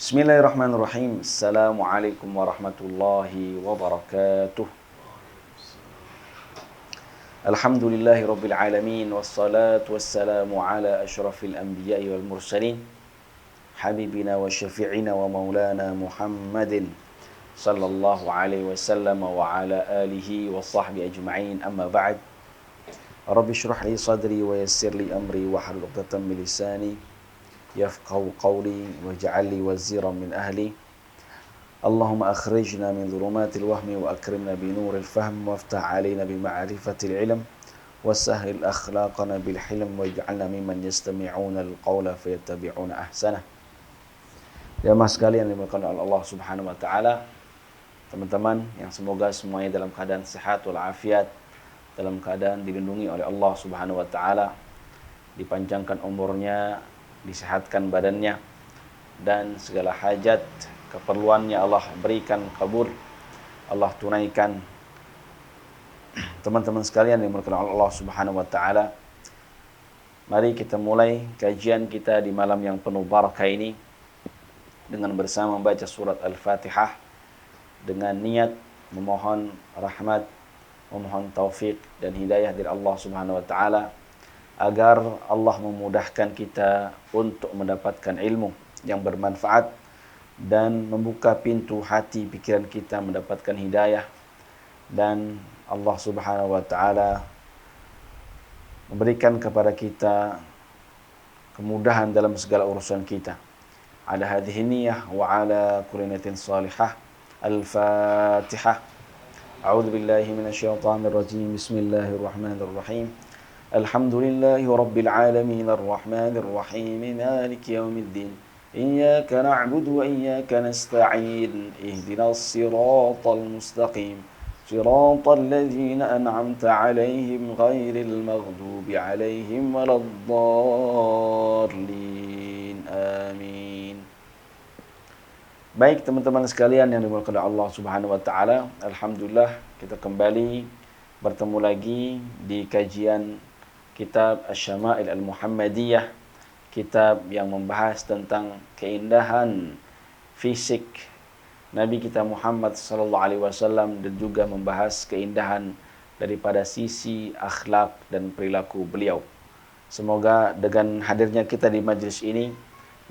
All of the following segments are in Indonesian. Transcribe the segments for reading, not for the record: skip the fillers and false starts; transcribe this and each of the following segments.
Bismillahirrahmanirrahim. Assalamualaikum warahmatullahi wabarakatuh. Alhamdulillahi rabbil alamin. Wassalatu wassalamu ala ashrafil anbiya'i wal mursalin. Habibina wa syafi'ina wa maulana Muhammadin sallallahu alaihi wasallam wa ala alihi wa sahbihi ajma'in. Amma ba'd. Rabbi shrah li sadri wa yassir li amri wa hlul 'uqdatam min lisani yafqahu qawli waj'al li waziran min ahli. Allahumma akhrijna min dhulumatil wahmi wa akrimna bi nuril fahm waftah 'alaina bi ma'rifatil ilm wasahhil akhlaqana bil hilm waj'alna mimman yastami'una al-qawla fayattabi'una ahsanah. Jamaah sekalian yang dimuliakan oleh Allah Subhanahu wa taala, teman-teman yang semoga semuanya dalam keadaan sehat walafiat, dalam keadaan dilindungi oleh Allah Subhanahu wa taala, dipanjangkan umurnya, disehatkan badannya, dan segala hajat keperluannya Allah berikan kabul, Allah tunaikan. Teman-teman sekalian yang dimuliakan oleh Allah Subhanahu wa taala, mari kita mulai kajian kita di malam yang penuh barakah ini dengan bersama membaca surat Al-Fatihah dengan niat memohon rahmat, memohon taufik dan hidayah dari Allah Subhanahu wa taala, agar Allah memudahkan kita untuk mendapatkan ilmu yang bermanfaat dan membuka pintu hati pikiran kita mendapatkan hidayah, dan Allah Subhanahu wa taala memberikan kepada kita kemudahan dalam segala urusan kita. Ala hadhihi niyyah wa ala kulli niyatin salihah. Al-Fatihah. A'udzu billahi minasyaitonir rajim. Bismillahirrahmanirrahim. Alhamdulillahi rabbil alamin arrahmanir rahim maliki yaumiddin. Iyyaka na'budu wa iyyaka nasta'in. Ihdinas siratal mustaqim. Siratal ladzina an'amta 'alaihim ghairil maghdubi 'alaihim waladdallin. Amin. Baik teman-teman sekalian yang dimuliakan oleh Allah Subhanahu wa taala, alhamdulillah kita kembali bertemu lagi di kajian kitab Asy-Syama'il Al-Muhammadiyah, kitab yang membahas tentang keindahan fisik Nabi kita Muhammad sallallahu alaihi wasallam dan juga membahas keindahan daripada sisi akhlak dan perilaku beliau. Semoga dengan hadirnya kita di majlis ini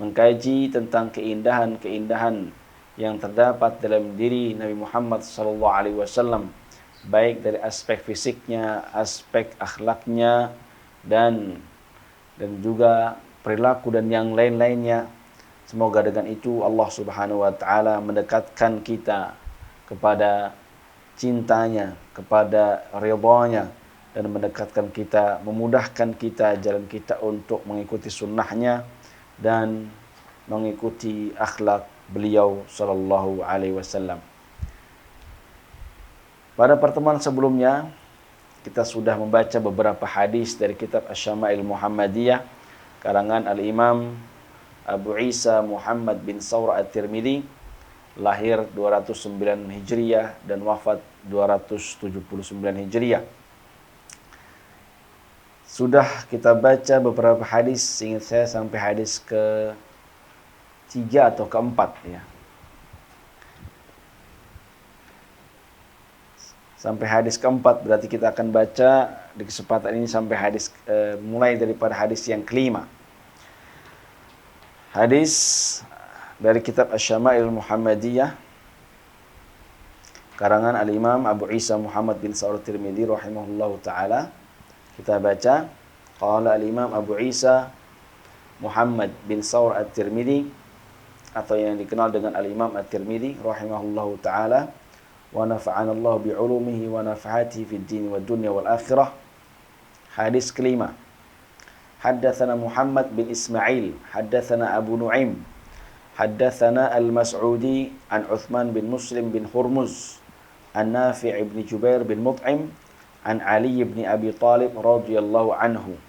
mengkaji tentang keindahan-keindahan yang terdapat dalam diri Nabi Muhammad sallallahu alaihi wasallam, baik dari aspek fisiknya, aspek akhlaknya, dan juga perilaku dan yang lain-lainnya. Semoga dengan itu Allah Subhanahu wa taala mendekatkan kita kepada cintanya, kepada ridhanya, dan mendekatkan kita, memudahkan kita jalan kita untuk mengikuti sunnahnya dan mengikuti akhlak beliau sallallahu alaihi wasallam. Pada pertemuan sebelumnya kita sudah membaca beberapa hadis dari kitab Asy-Syama'il Muhammadiyah karangan Al-Imam Abu Isa Muhammad bin Sawr At-Tirmidzi, lahir 209 Hijriah dan wafat 279 Hijriah. Sudah kita baca beberapa hadis, seingat saya sampai hadis ke-3 atau ke-4 ya. Sampai hadis ke-4, berarti kita akan baca di kesempatan ini sampai hadis mulai daripada hadis yang ke-5. Hadis dari kitab Asy-Syama'il Muhammadiyah karangan Al-Imam Abu Isa Muhammad bin Sa'ur Tirmidzi rahimahullahu taala. Kita baca, qala Al-Imam Abu Isa Muhammad bin Sa'ur At-Tirmidzi, atau yang dikenal dengan Al-Imam At-Tirmidzi rahimahullahu taala, wa nafa'ana Allah bi 'ulumihi wa nafa'atihi fid din wad dunya wal akhirah. Hadis kelima. Haddatsana Muhammad bin Ismail, haddatsana Abu Nu'aim, haddatsana Al-Mas'udi an Uthman bin Muslim bin Hurmuz, an Nafi' bin Jubair bin Mut'im, an Ali bin Abi Thalib radhiyallahu anhu.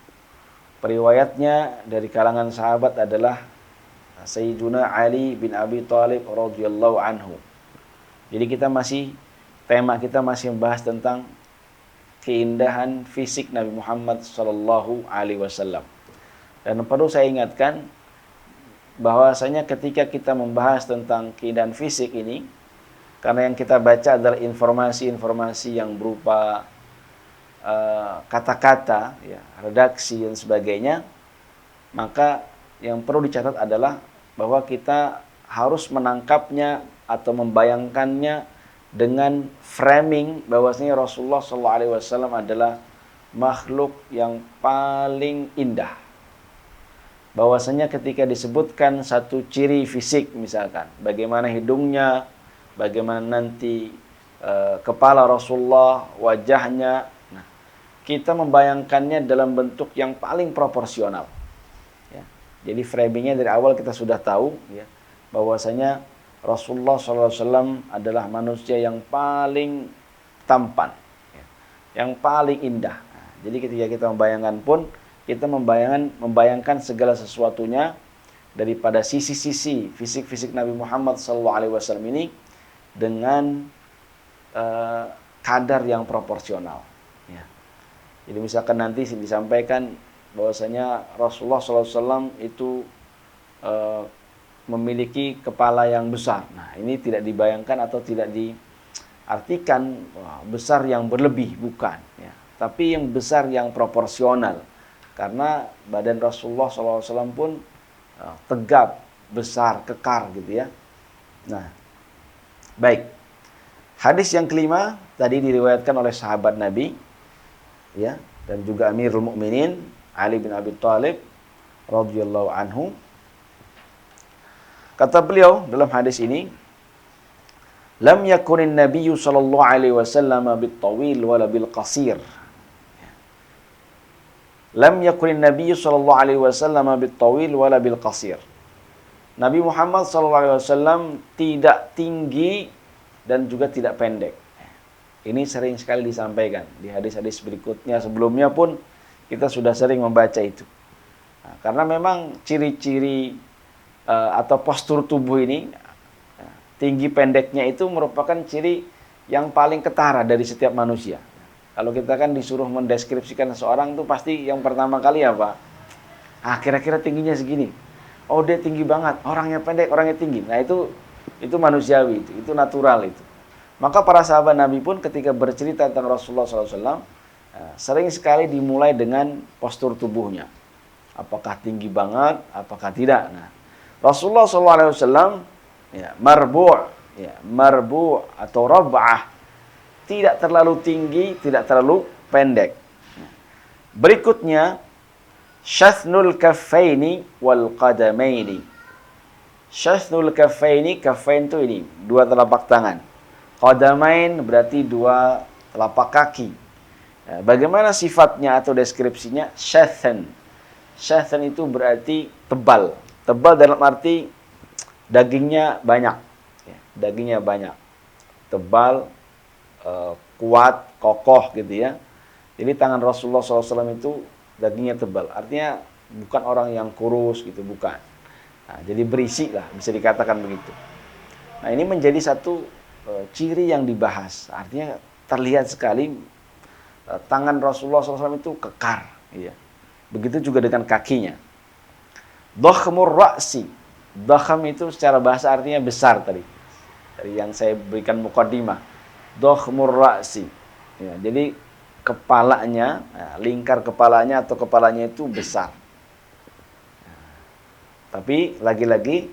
Periwayatnya dari kalangan sahabat adalah Sayyiduna Ali bin Abi Thalib radhiyallahu anhu. Jadi tema kita masih membahas tentang keindahan fisik Nabi Muhammad sallallahu alaihi wasallam. Dan perlu saya ingatkan, bahwasanya ketika kita membahas tentang keindahan fisik ini, karena yang kita baca adalah informasi-informasi yang berupa kata-kata, ya, redaksi dan sebagainya, maka yang perlu dicatat adalah bahwa kita harus menangkapnya atau membayangkannya dengan framing bahwasanya Rasulullah SAW adalah makhluk yang paling indah. Bahwasanya ketika disebutkan satu ciri fisik misalkan, bagaimana hidungnya, bagaimana nanti kepala Rasulullah, wajahnya, nah, kita membayangkannya dalam bentuk yang paling proporsional. Ya. Jadi framingnya dari awal kita sudah tahu, ya, bahwasanya Rasulullah SAW adalah manusia yang paling tampan, ya, yang paling indah. Nah, jadi ketika kita membayangkan pun, kita membayangkan segala sesuatunya daripada sisi-sisi fisik-fisik Nabi Muhammad SAW ini dengan kadar yang proporsional. Ya. Jadi misalkan nanti disampaikan bahwasanya Rasulullah SAW itu memiliki kepala yang besar. Nah, ini tidak dibayangkan atau tidak diartikan besar yang berlebih, bukan. Ya. Tapi yang besar yang proporsional. Karena badan Rasulullah SAW pun tegap, besar, kekar gitu ya. Nah, baik. Hadis yang kelima tadi diriwayatkan oleh sahabat Nabi, ya, dan juga Amirul Mukminin Ali bin Abi Thalib radhiyallahu anhu. Kata beliau dalam hadis ini, lam yakunin nabiyyu sallallahu alaihi wasallam bit-tawil wala bil-qasir. Lam yakunin nabiyyu sallallahu alaihi wasallam bit-tawil wala bil-qasir. Nabi Muhammad sallallahu alaihi wasallam tidak tinggi dan juga tidak pendek. Ini sering sekali disampaikan di hadis-hadis berikutnya, sebelumnya pun kita sudah sering membaca itu. Nah, karena memang ciri-ciri atau postur tubuh ini, tinggi pendeknya itu merupakan ciri yang paling ketara dari setiap manusia. Kalau kita kan disuruh mendeskripsikan seseorang tuh pasti yang pertama kali apa? Kira-kira tingginya segini. Oh, dia tinggi banget. Orangnya pendek, orangnya tinggi. Nah, itu manusiawi, itu natural itu. Maka para sahabat Nabi pun ketika bercerita tentang Rasulullah SAW, sering sekali dimulai dengan postur tubuhnya. Apakah tinggi banget, apakah tidak. Nah, Rasulullah SAW ya, marbu' atau rab'ah, tidak terlalu tinggi, tidak terlalu pendek. Berikutnya, syathnul kaffaini wal qadamaini. Syathnul kaffaini, kaffain itu ini, dua telapak tangan. Qadamain berarti dua telapak kaki. Bagaimana sifatnya atau deskripsinya? Syathn. Syathn itu berarti tebal. Tebal dalam arti dagingnya banyak. Dagingnya banyak. Tebal, kuat, kokoh gitu ya. Jadi tangan Rasulullah SAW itu dagingnya tebal. Artinya bukan orang yang kurus gitu, bukan. Nah, jadi berisi lah, bisa dikatakan begitu. Nah, ini menjadi satu ciri yang dibahas. Artinya terlihat sekali tangan Rasulullah SAW itu kekar. Iya. Begitu juga dengan kakinya. Dhakhmur ra'si. Dhakham itu secara bahasa artinya besar tadi. Dari yang saya berikan muqaddimah. Dhakhmur ra'si. Ya, jadi kepalanya, lingkar kepalanya atau kepalanya itu besar. Tapi lagi-lagi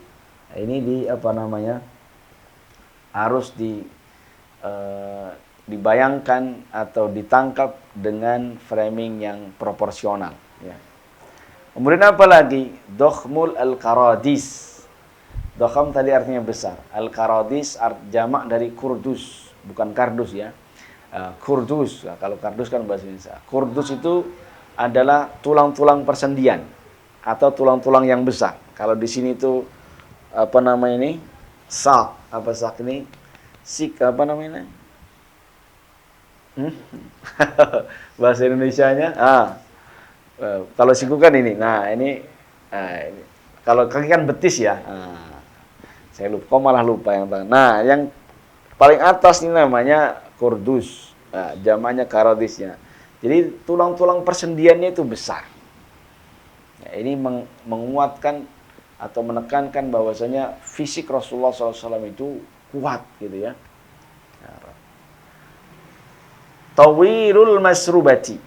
ini harus dibayangkan atau ditangkap dengan framing yang proporsional. Ya. Kemudian apa lagi? Dhakhmul al-qaradis. Dhakham tadi artinya besar. Al-qaradis jamak dari kurdus, bukan kardus ya. Kurdus, nah, kalau kardus kan bahasa Indonesia. Kurdus itu adalah tulang-tulang persendian atau tulang-tulang yang besar. Kalau di sini itu sak ini? Sik namanya? Bahasa Indonesianya. Kalau siku kan ini. Nah, ini kalau kaki kan betis ya. Saya lupa, kok malah lupa yang tangan. Nah, yang paling atas ini namanya kurdus, jamaknya karadisnya. Jadi tulang-tulang persendiannya itu besar. Ya, ini menguatkan atau menekankan bahwasanya fisik Rasulullah SAW itu kuat gitu ya. Tawilul masrubati.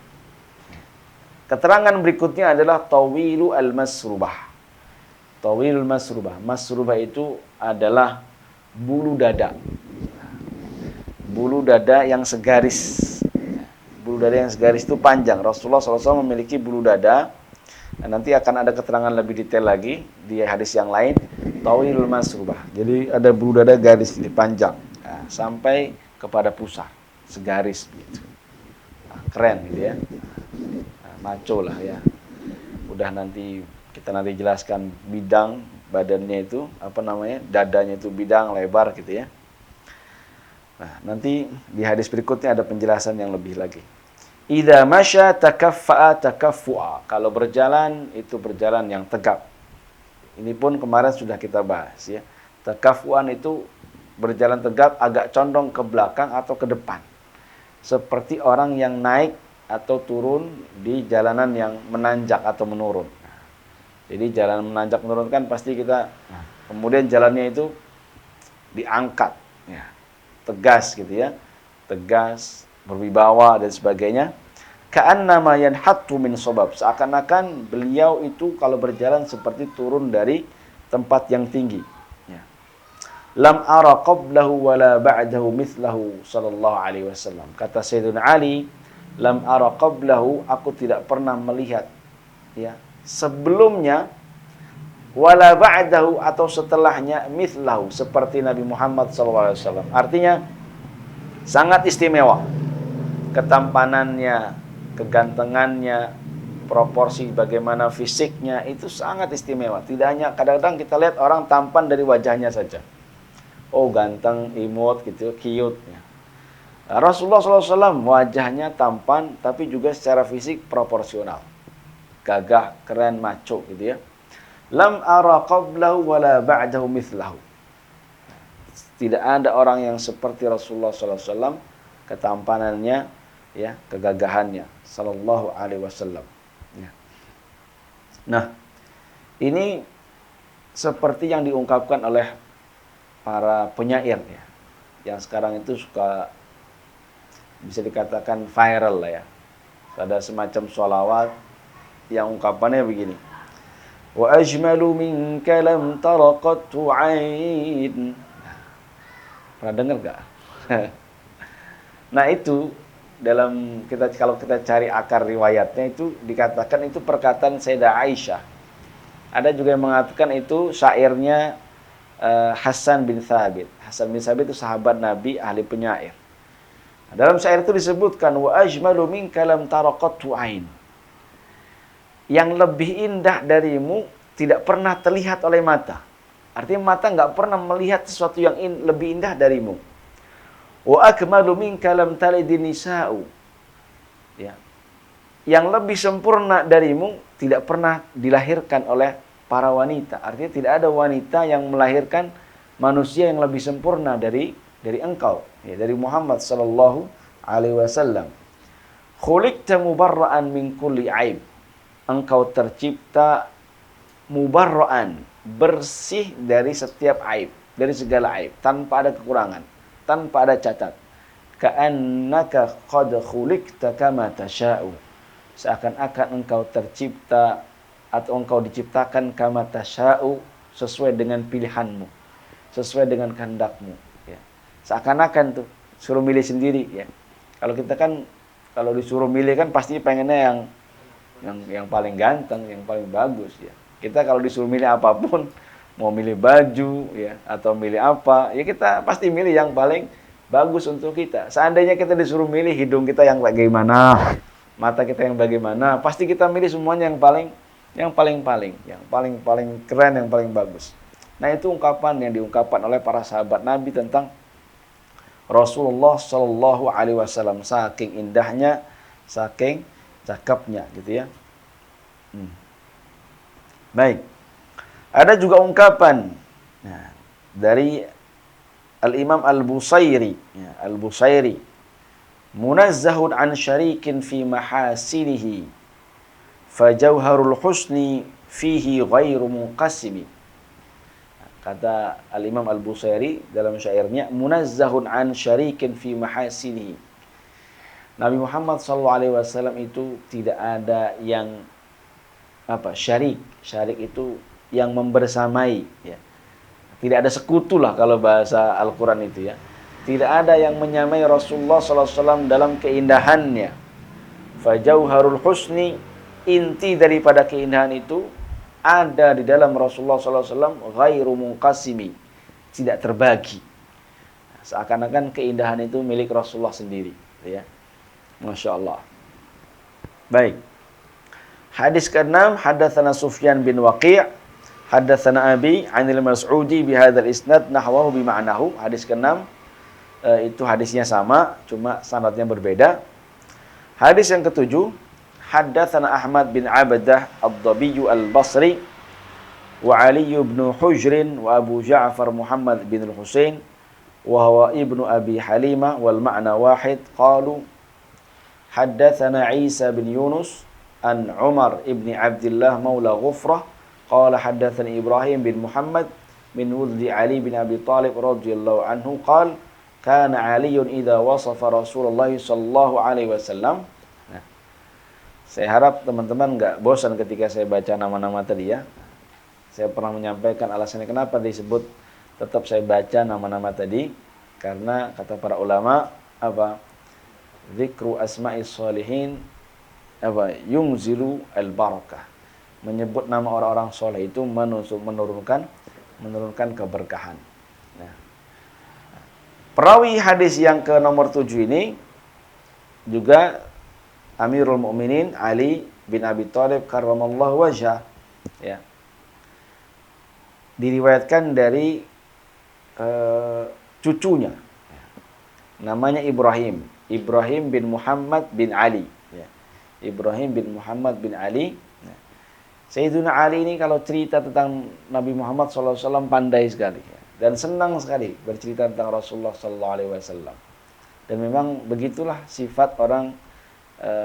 Keterangan berikutnya adalah tawilu al-masrubah. Tawilul masrubah. Masrubah itu adalah bulu dada. Bulu dada yang segaris. Bulu dada yang segaris itu panjang. Rasulullah SAW memiliki bulu dada. Nah, nanti akan ada keterangan lebih detail lagi di hadis yang lain. Tawilul masrubah. Jadi ada bulu dada garis ini panjang. Nah, sampai kepada pusar. Segaris gitu. Nah, keren gitu ya. Nah, maco lah ya. Udah nanti kita jelaskan bidang badannya itu apa namanya, dadanya itu bidang lebar gitu ya. Nah, nanti di hadis berikutnya ada penjelasan yang lebih lagi. Idza masya takaffa'a takaffu'a. Kalau berjalan itu berjalan yang tegap. Ini pun kemarin sudah kita bahas ya. Takaffu'an itu berjalan tegap agak condong ke belakang atau ke depan. Seperti orang yang naik atau turun di jalanan yang menanjak atau menurun. Jadi jalan menanjak menurun kan pasti kita kemudian jalannya itu diangkat ya. Tegas gitu ya. Tegas, berwibawa dan sebagainya. Ka'annama yanhattu min sobab. Seakan-akan beliau itu kalau berjalan seperti turun dari tempat yang tinggi. Ya. Lam ara qablahu wala ba'dahu mithlahu sallallahu alaihi wasallam. Kata Sayyidina Ali, lam ara qablahu, aku tidak pernah melihat ya sebelumnya, wala ba'dahu atau setelahnya, mithlahu seperti Nabi Muhammad sallallahu alaihi wasallam. Artinya sangat istimewa. Ketampanannya, kegantengannya, proporsi bagaimana fisiknya itu sangat istimewa. Tidak hanya kadang-kadang kita lihat orang tampan dari wajahnya saja. Oh ganteng, imut gitu, cute. Rasulullah SAW wajahnya tampan, tapi juga secara fisik proporsional. Gagah, keren, maco gitu ya. Lam ara qablahu wala ba'dahu mithlahu. Tidak ada orang yang seperti Rasulullah SAW, ketampanannya, ya, kegagahannya, Sallallahu Alaihi Wasallam. Ya. Nah, ini seperti yang diungkapkan oleh para penyair ya, yang sekarang itu suka bisa dikatakan viral lah ya. Ada semacam sholawat yang ungkapannya begini. Wa ajmalu minka lam taraqatu 'ain. Pernah dengar gak? Nah itu dalam kalau kita cari akar riwayatnya itu dikatakan itu perkataan Sayyidah Aisyah. Ada juga yang mengatakan itu syairnya Hasan bin Thabit. Hasan bin Thabit itu sahabat Nabi, ahli penyair. Nah, dalam syair itu disebutkan wa ajmalu minka lam taraqatu 'ain. Yang lebih indah darimu tidak pernah terlihat oleh mata. Artinya mata nggak pernah melihat sesuatu yang lebih indah darimu. Wa akmalu minka lam talidin nisa'u. Ya. Yang lebih sempurna darimu tidak pernah dilahirkan oleh para wanita. Artinya tidak ada wanita yang melahirkan manusia yang lebih sempurna dari engkau, ya, dari Muhammad sallallahu alaihi wasallam. Khuliqta mubarra'an min kulli aib. Engkau tercipta mubarra'an, bersih dari setiap aib, dari segala aib, tanpa ada kekurangan, tanpa ada cacat. Ka'annaka qad khuliqta kama tasha'u. Seakan-akan engkau tercipta atau engkau diciptakan kama tasha'u, sesuai dengan pilihanmu, sesuai dengan kehendakmu ya. Seakan-akan tuh suruh milih sendiri ya. Kalau kita kan kalau disuruh milih kan pasti pengennya yang paling ganteng, yang paling bagus ya. Kita kalau disuruh milih apapun, mau milih baju ya atau milih apa, ya kita pasti milih yang paling bagus untuk kita. Seandainya kita disuruh milih hidung kita yang bagaimana, mata kita yang bagaimana, pasti kita milih semuanya yang paling keren, yang paling bagus. Nah, itu ungkapan yang diungkapkan oleh para sahabat Nabi tentang Rasulullah Shallallahu Alaihi Wasallam, saking indahnya, saking cakepnya, gitu ya. Baik, ada juga ungkapan dari Al-Imam Al-Busairi, ya, Al-Busairi, munazzahun an syarikin fi mahasinihi, fajauharul husni fihi ghairu muqassimi. Kata Al-Imam Al-Busairi dalam syairnya, munazzahun an syarikin fi mahasinihi. Nabi Muhammad SAW itu tidak ada yang syarik. Syarik itu yang membersamai, ya. Tidak ada sekutu lah kalau bahasa Al-Quran itu, ya. Tidak ada yang menyamai Rasulullah SAW dalam keindahannya. Fajauharul husni, inti daripada keindahan itu ada di dalam Rasulullah SAW, ghairu munqasimi, tidak terbagi. Seakan-akan keindahan itu milik Rasulullah sendiri, ya. Masya Allah. Baik. Hadis ke-6, haddatsana Sufyan bin Waqi', haddatsana Abi 'anil Mas'udi bihadzal isnad nahwahu bima'nahu. Hadis ke-6 itu hadisnya sama, cuma sanadnya berbeda. Hadis yang ke-7, haddatsana Ahmad bin Abdah ad-Dabiy al-Basri wa Ali bin Hujr wa Abu Ja'far Muhammad bin al-Husain wa huwa ibnu Abi Halimah wal ma'na wahid. Qalu haddatsana Isa bin Yunus an Umar ibn Abdullah maula Ghufrah qala haddatsani Ibrahim bin Muhammad min wuldi Ali bin Abi Talib radhiyallahu anhu qala kana Aliun idza wasafa Rasulullah sallallahu alaihi wasallam. Nah, saya harap teman-teman enggak bosan ketika saya baca nama-nama tadi, ya. Saya pernah menyampaikan alasannya kenapa disebut tetap saya baca nama-nama tadi, karena kata para ulama zikru asma'is sholihin yunzilu al-barakah. Menyebut nama orang-orang soleh itu menurunkan keberkahan. Nah, perawi hadis yang ke nomor 7 ini juga Amirul Mukminin Ali bin Abi Thalib karramallahu wajhah, ya. Diriwayatkan dari cucunya, namanya Ibrahim bin Muhammad bin Ali, ya. Ibrahim bin Muhammad bin Ali. Sayyidina Ali ini kalau cerita tentang Nabi Muhammad SAW pandai sekali, ya, dan senang sekali bercerita tentang Rasulullah SAW. Dan memang begitulah sifat orang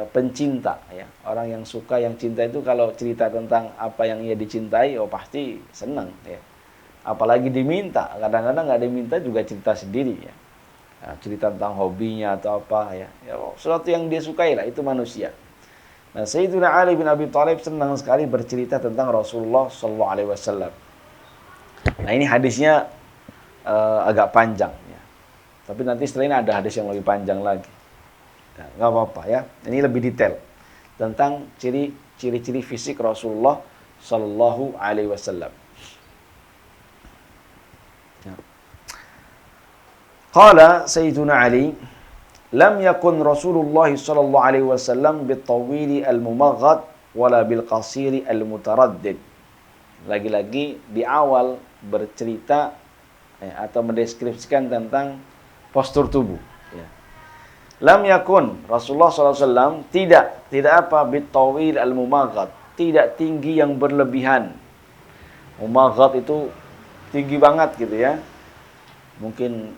pencinta, ya. Orang yang suka, yang cinta itu kalau cerita tentang apa yang ia dicintai, pasti senang, ya. Apalagi diminta, kadang-kadang nggak diminta juga cerita sendiri, ya. Nah, cerita tentang hobinya atau apa, ya. Sesuatu yang dia sukai lah, itu manusia. Nah, Sayyidina Ali bin Abi Thalib senang sekali bercerita tentang Rasulullah SAW. Nah, ini hadisnya agak panjang, ya. Tapi nanti setelah ini ada hadis yang lebih panjang lagi. Nah, nggak apa-apa, ya. Ini lebih detail tentang ciri-ciri fisik Rasulullah Sallallahu Alaihi Wasallam. Qala Sayyiduna Ali, lam yakun Rasulullah sallallahu alaihi wasallam bitawili al-mumaghad wala bilqasiri al-mutaraddid. Lagi-lagi di awal bercerita, atau mendeskripsikan tentang postur tubuh, ya. Lam yakun Rasulullah sallallahu alaihi wasallam tidak bitawil al-mumaghad, tidak tinggi yang berlebihan. Mumaghad itu tinggi banget gitu, ya. Mungkin,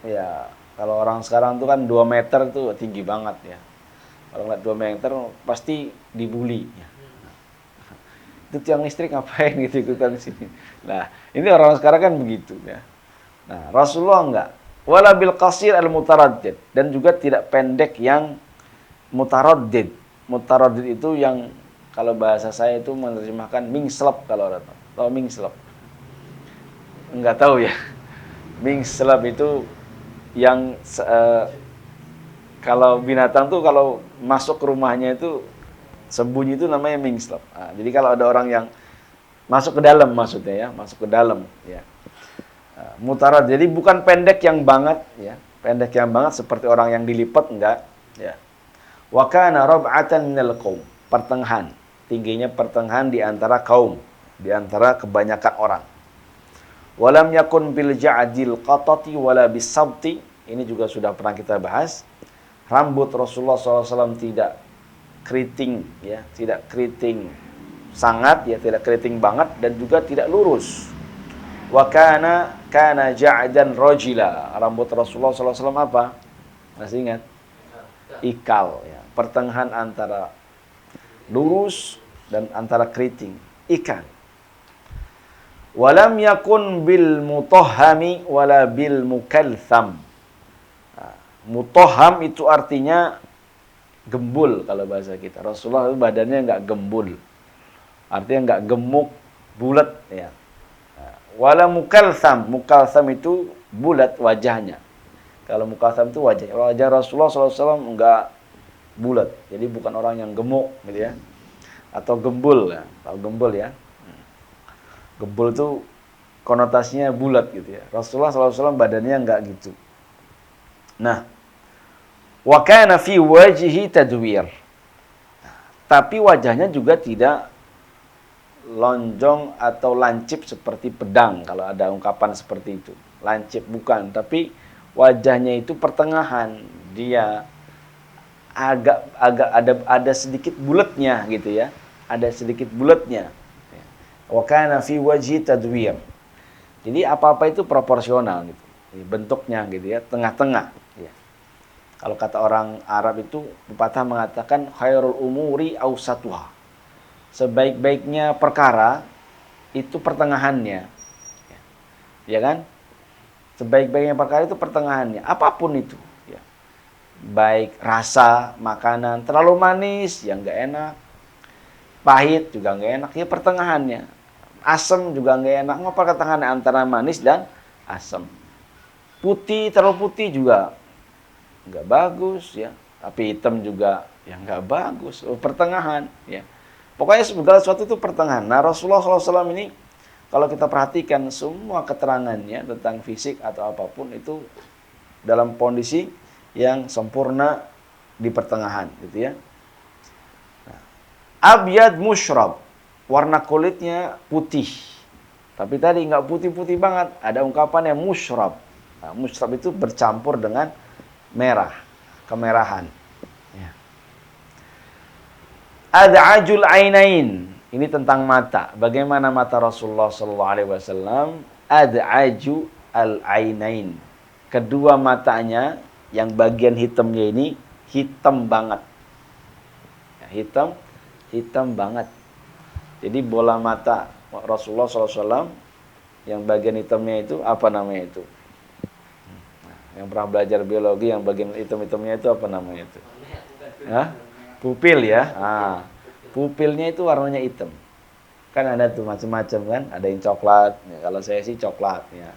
ya, kalau orang sekarang tuh kan 2 meter tuh tinggi banget, ya. Kalau ngeliat 2 meter pasti dibully, ya. Itu tiang listrik ngapain gitu ikutan sini. Nah, ini orang sekarang kan begitu, ya. Nah, Rasulullah enggak. Wala bil qasir al mutaraddid, dan juga tidak pendek yang mutaraddid. Mutaraddid itu yang kalau bahasa saya itu menerjemahkan mingslep, kalau orang tahu mingslep. Enggak tahu, ya. Mingslep itu yang kalau binatang tuh kalau masuk ke rumahnya itu sembunyi, itu namanya mingslep. Nah, jadi kalau ada orang yang masuk ke dalam, maksudnya, ya, masuk ke dalam, ya. Mutarad, jadi bukan pendek yang banget, ya. Pendek yang banget seperti orang yang dilipat, enggak, ya. Wa kana rab'atan minal qaum, pertengahan, tingginya pertengahan di antara kaum, di antara kebanyakan orang. Walam yakun bil ja'dil qatati wala bisabti. Ini juga sudah pernah kita bahas. Rambut Rasulullah SAW tidak keriting, ya, tidak keriting sangat, ya, tidak keriting banget, dan juga tidak lurus. Wa kana ja'dan rajila. Rambut Rasulullah SAW apa? Masih ingat? Ikal, ya. Pertengahan antara lurus dan antara keriting. Ikal. Walam yakun bil mutahhami wala bil mukaltham. Mutahham itu artinya gembul kalau bahasa kita. Rasulullah itu badannya enggak gembul. Artinya enggak gemuk, bulat ya. Wala mukaltham. Mukaltham itu bulat wajahnya. Kalau mukaltham itu wajah. Wajah Rasulullah SAW enggak bulat. Jadi bukan orang yang gemuk gitu ya. Atau gembul ya. Tahu gembul ya. Gembul itu konotasinya bulat gitu ya. Rasulullah SAW badannya enggak gitu. Nah, wa kana fi wajhihi tadwir. Tapi wajahnya juga tidak lonjong atau lancip seperti pedang, kalau ada ungkapan seperti itu. Lancip bukan, tapi wajahnya itu pertengahan. Dia agak ada sedikit bulatnya gitu ya. Ada sedikit bulatnya. Wa kana fi wajhi tadwir. Jadi apa-apa itu proporsional gitu. Bentuknya gitu ya, tengah-tengah ya. Kalau kata orang Arab itu pepatah mengatakan khairul umuri awsatuha. Sebaik-baiknya perkara itu pertengahannya. Ya kan? Sebaik-baiknya perkara itu pertengahannya. Apapun itu. Ya. Baik rasa, makanan. Terlalu manis, ya nggak enak. Pahit juga nggak enak. Ya pertengahannya. Asam juga nggak enak. Ngapa pertengahan antara manis dan asam. Putih, terlalu putih juga nggak bagus. Ya. Tapi hitam juga ya nggak bagus. Pertengahan. Ya. Pokoknya segala sesuatu itu pertengahan. Nah, Rasulullah SAW ini, kalau kita perhatikan semua keterangannya tentang fisik atau apapun itu dalam kondisi yang sempurna di pertengahan, gitu ya. Nah, abyad musyrab, warna kulitnya putih. Tapi tadi nggak putih-putih banget, ada ungkapan yang musyrab. Nah, musyrab itu bercampur dengan merah, kemerahan. Ad'ajul ainain. Ini tentang mata. Bagaimana mata Rasulullah SAW? Ad'aju al-ainain. Kedua matanya, yang bagian hitamnya ini, hitam banget. Hitam banget. Jadi bola mata Rasulullah SAW, yang bagian hitamnya itu, apa namanya itu? Yang pernah belajar biologi, yang bagian hitam-hitamnya itu, apa namanya itu? Hah? Pupil ya. Pupilnya itu warnanya hitam. Kan ada tuh macam-macam kan. Ada yang coklat. Ya, kalau saya sih coklat ya.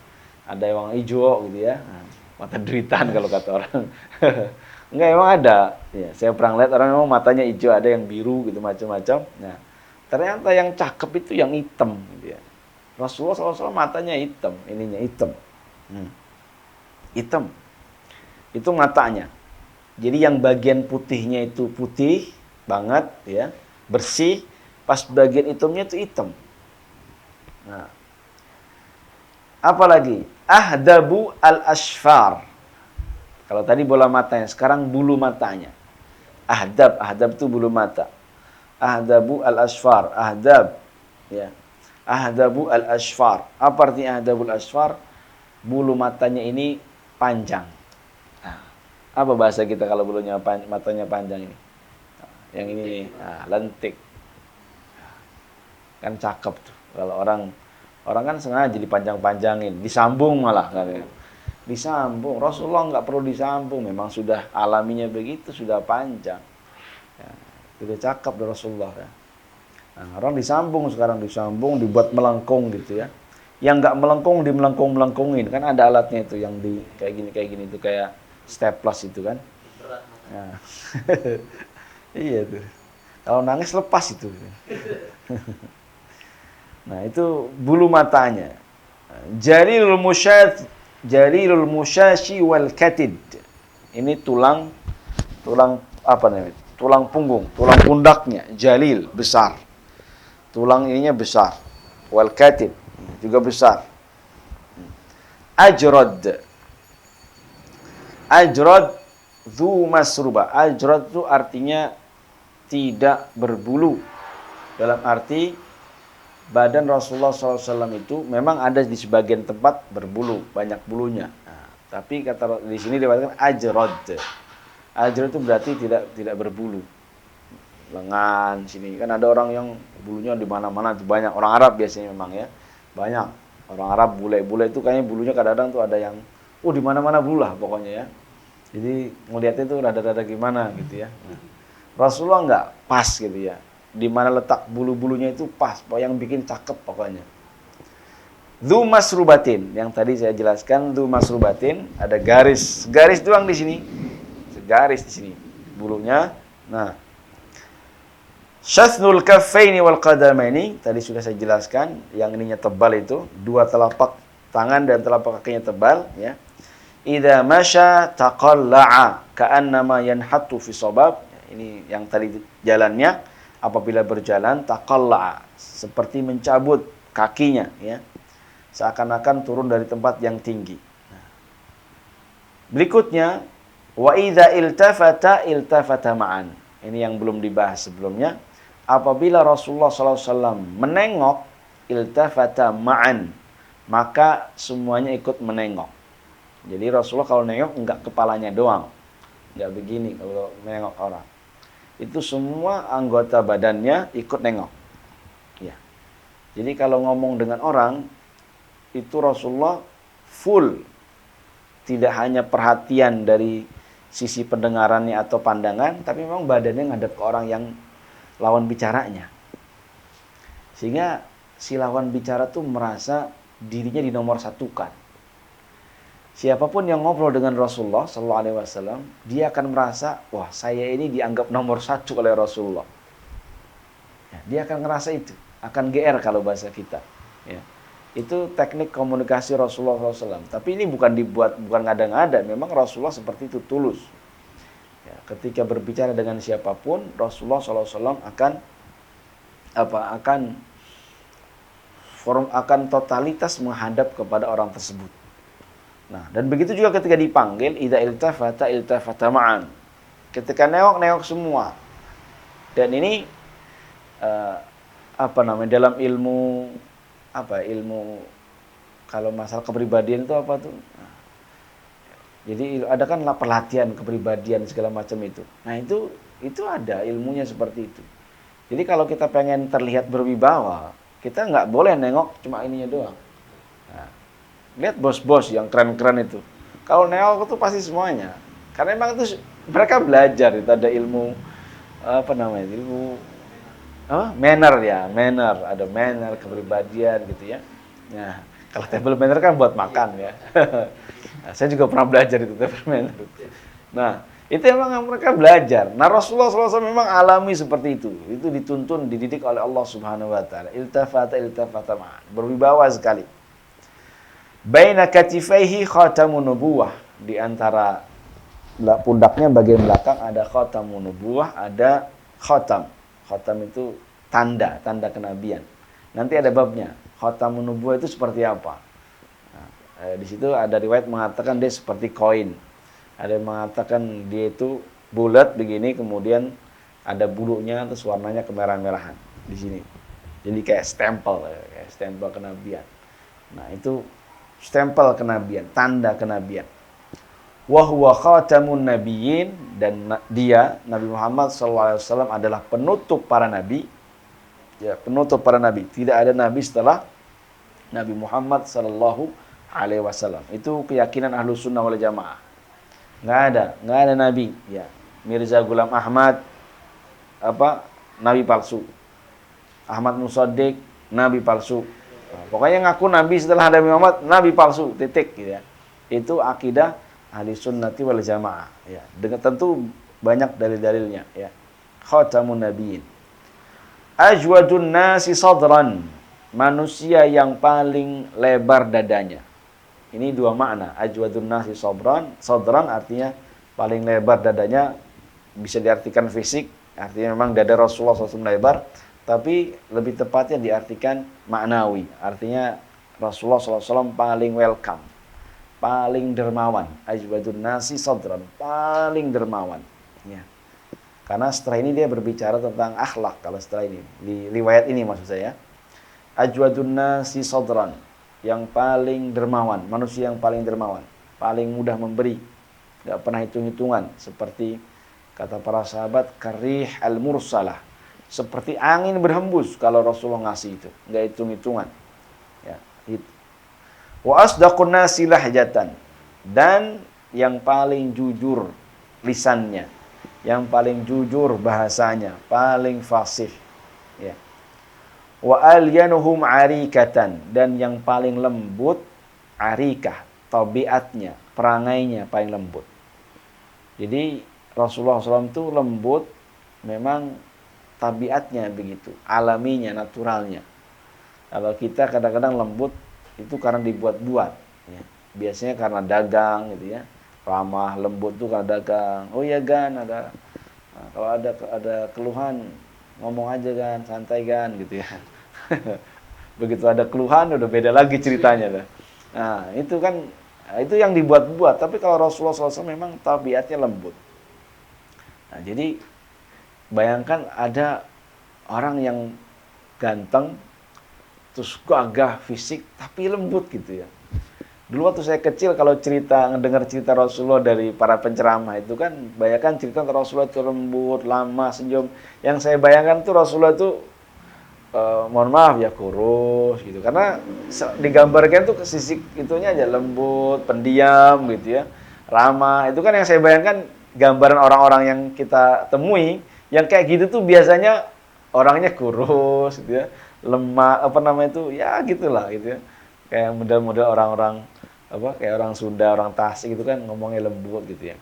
Ada yang hijau gitu ya. Mata deritan kalau kata orang. Enggak, emang ada. Ya, saya pernah lihat orang memang matanya hijau, ada yang biru gitu macam-macam. Nah, ternyata yang cakep itu yang hitam gitu ya. Rasulullah SAW matanya hitam, ininya hitam. Hitam. Itu matanya. Jadi yang bagian putihnya itu putih banget ya, bersih, pas bagian hitamnya itu hitam. Nah. Apalagi ahdabu al-asfar. Kalau tadi bola matanya, sekarang bulu matanya. Ahdab itu bulu mata. Ahdabu al-asfar, ahdab ya. Ahdabu al-asfar. Apa artinya ahdabul asfar? Bulu matanya ini panjang. Apa bahasa kita kalau bulunya matanya panjang ini? Yang ini lentik. Kan cakep tuh. Kalau orang kan sengaja dipanjang-panjangin, disambung malah kan ya. Disambung. Rasulullah nggak perlu disambung, memang sudah alaminya begitu, sudah panjang. Ya, sudah cakep dari Rasulullah ya. Nah, orang disambung sekarang, disambung dibuat melengkung gitu ya. Yang nggak melengkung dimelengkung-melengkungin, kan ada alatnya itu yang di kayak gini itu kayak staples itu kan. Nah. Iya tuh. Kalau nangis lepas itu. Nah, itu bulu matanya. Jarilul musyashi wal katid. Ini tulang apa namanya? Tulang punggung, tulang pundaknya jalil, besar. Tulang ininya besar. Wal katid juga besar. Ajrad dzu masruba. Ajrad itu artinya tidak berbulu. Dalam arti badan Rasulullah SAW itu memang ada di sebagian tempat berbulu, banyak bulunya. Nah, tapi kata di sini dikatakan ajrad. Ajrad itu berarti tidak berbulu. Lengan sini kan ada orang yang bulunya di mana-mana banyak. Orang Arab biasanya memang ya. Banyak. Orang Arab bule-bule itu kayaknya bulunya kadang-kadang tuh ada yang, di mana-mana bulu lah pokoknya ya. Jadi ngeliatnya tuh rada-rada gimana gitu ya. Nah, Rasulullah nggak pas gitu ya. Di mana letak bulu-bulunya itu pas, yang bikin cakep pokoknya. Dzu masrubatin, yang tadi saya jelaskan, dzu masrubatin, ada garis doang di sini. Garis di sini bulunya. Nah, syathnul kaffaini wal qadamaini, tadi sudah saya jelaskan, yang ininya tebal itu, dua telapak tangan dan telapak kakinya tebal ya. Idza masya taqalla'a ka'annama yanhattu fi sabab. Ini yang tadi jalannya, apabila berjalan taqalla'a, seperti mencabut kakinya ya. Seakan-akan turun dari tempat yang tinggi. Berikutnya, wa idza iltafata ma'an. Ini yang belum dibahas sebelumnya. Apabila Rasulullah SAW menengok, iltafata ma'an, maka semuanya ikut menengok. Jadi Rasulullah kalau nengok enggak kepalanya doang, enggak begini kalau menengok orang. Itu semua anggota badannya ikut nengok. Ya. Jadi kalau ngomong dengan orang, itu Rasulullah full, tidak hanya perhatian dari sisi pendengarannya atau pandangan, tapi memang badannya ngadep ke orang yang lawan bicaranya. Sehingga si lawan bicara tuh merasa dirinya dinomor satukan. Siapapun yang ngobrol dengan Rasulullah SAW, dia akan merasa, wah saya ini dianggap nomor satu oleh Rasulullah. Ya, dia akan ngerasa itu, akan GR kalau bahasa kita. Ya. Itu teknik komunikasi Rasulullah SAW. Tapi ini bukan ngada-ngada. Memang Rasulullah seperti itu, tulus. Ya, ketika berbicara dengan siapapun, Rasulullah SAW akan totalitas menghadap kepada orang tersebut. Nah, dan begitu juga ketika dipanggil, idza iltafata ma'an. Ketika nengok semua. Dan ini dalam ilmu kalau masalah kepribadian itu apa tuh? Nah, jadi ada kan pelatihan kepribadian segala macam itu. Nah, itu ada ilmunya seperti itu. Jadi kalau kita pengen terlihat berwibawa, kita nggak boleh nengok cuma ininya doang. Nah, lihat bos-bos yang keren-keren itu. Kalau nengok itu pasti semuanya. Karena memang itu mereka belajar, itu ada ilmu ilmu manner, ada manner, kepribadian gitu ya. Nah, kalau table manner kan buat makan ya. Nah, saya juga pernah belajar itu table manner. Nah, itu memang mereka belajar. Nah, Rasulullah SAW memang alami seperti itu. Itu dituntun, dididik oleh Allah Subhanahu wa taala. Iltafata ma'an. Berwibawa sekali. Baina katifaihi khatamun nubuwah. Di antara pundaknya bagian belakang ada khatamun nubuwah, ada khatam. Khatam itu tanda kenabian. Nanti ada babnya. Khatamun nubuwah itu seperti apa? Nah, di situ ada riwayat mengatakan dia seperti koin. Ada yang mengatakan dia itu bulat begini, kemudian ada bulunya, terus warnanya kemerah-merahan di sini. Jadi kayak stempel kenabian. Nah, itu stempel kenabian, tanda kenabian. Wa huwa khatamun nabiyyin, dan dia Nabi Muhammad SAW adalah penutup para nabi. Ya, penutup para nabi. Tidak ada nabi setelah Nabi Muhammad SAW. Itu keyakinan Ahlus Sunnah wal Jamaah. Nggak ada nabi. Ya, Mirza Ghulam Ahmad nabi palsu. Ahmad Musaddiq nabi palsu. Nah, pokoknya ngaku nabi setelah Nabi Muhammad, nabi palsu, titik gitu ya. Itu akidah Ahli Sunnati wal Jamaah ya. Dengan tentu banyak dalil-dalilnya ya. Khatamun Nabiyyin. Ajwadun nasi sadran, manusia yang paling lebar dadanya. Ini dua makna. Ajwadun nasi sadran artinya paling lebar dadanya, bisa diartikan fisik, artinya memang dada Rasulullah SAW lebar, tapi lebih tepatnya diartikan maknawi, artinya Rasulullah SAW paling welcome, paling dermawan. Ajwadun nasi sadran, paling dermawan ya. Karena setelah ini dia berbicara tentang akhlak. Kalau setelah ini, di riwayat ini maksud saya, ajwadun nasi sadran, yang paling dermawan, manusia yang paling dermawan, paling mudah memberi, gak pernah hitung-hitungan, seperti kata para sahabat, karih al-mursalah, seperti angin berhembus kalau Rasulullah ngasih itu, gak hitung-hitungan ya. Wa asdaqun nasi lahjatan, dan yang paling jujur lisannya, yang paling jujur bahasanya, paling fasih, ya. Wa alyanuhum arikatan, dan yang paling lembut arikah, tabiatnya, perangainya paling lembut. Jadi Rasulullah SAW itu lembut, memang tabiatnya begitu, alaminya, naturalnya. Kalau kita kadang-kadang lembut itu karena dibuat-buat, ya. Biasanya karena dagang gitu ya, ramah lembut tuh karena dagang. Oh ya Gan, kalau ada keluhan ngomong aja Gan, santai Gan gitu ya. Begitu ada keluhan udah beda lagi ceritanya lah. Nah itu kan, itu yang dibuat-buat. Tapi kalau Rasulullah SAW memang tabiatnya lembut. Nah jadi bayangkan ada orang yang ganteng, terus gagah fisik, tapi lembut gitu ya. Dulu waktu saya kecil kalau ngedengar cerita Rasulullah dari para penceramah itu kan, bayangkan cerita Rasulullah itu lembut, lama, senyum. Yang saya bayangkan tuh Rasulullah itu, mohon maaf ya, kurus gitu. Karena digambarkan tuh ke sisi itunya aja, lembut, pendiam gitu ya, ramah. Itu kan yang saya bayangkan, gambaran orang-orang yang kita temui, yang kayak gitu tuh biasanya orangnya kurus gitu ya, lemah, apa namanya itu, ya gitulah gitu ya. Kayak model-model orang-orang kayak orang Sunda, orang Tasik gitu kan, ngomongnya lembut gitu ya.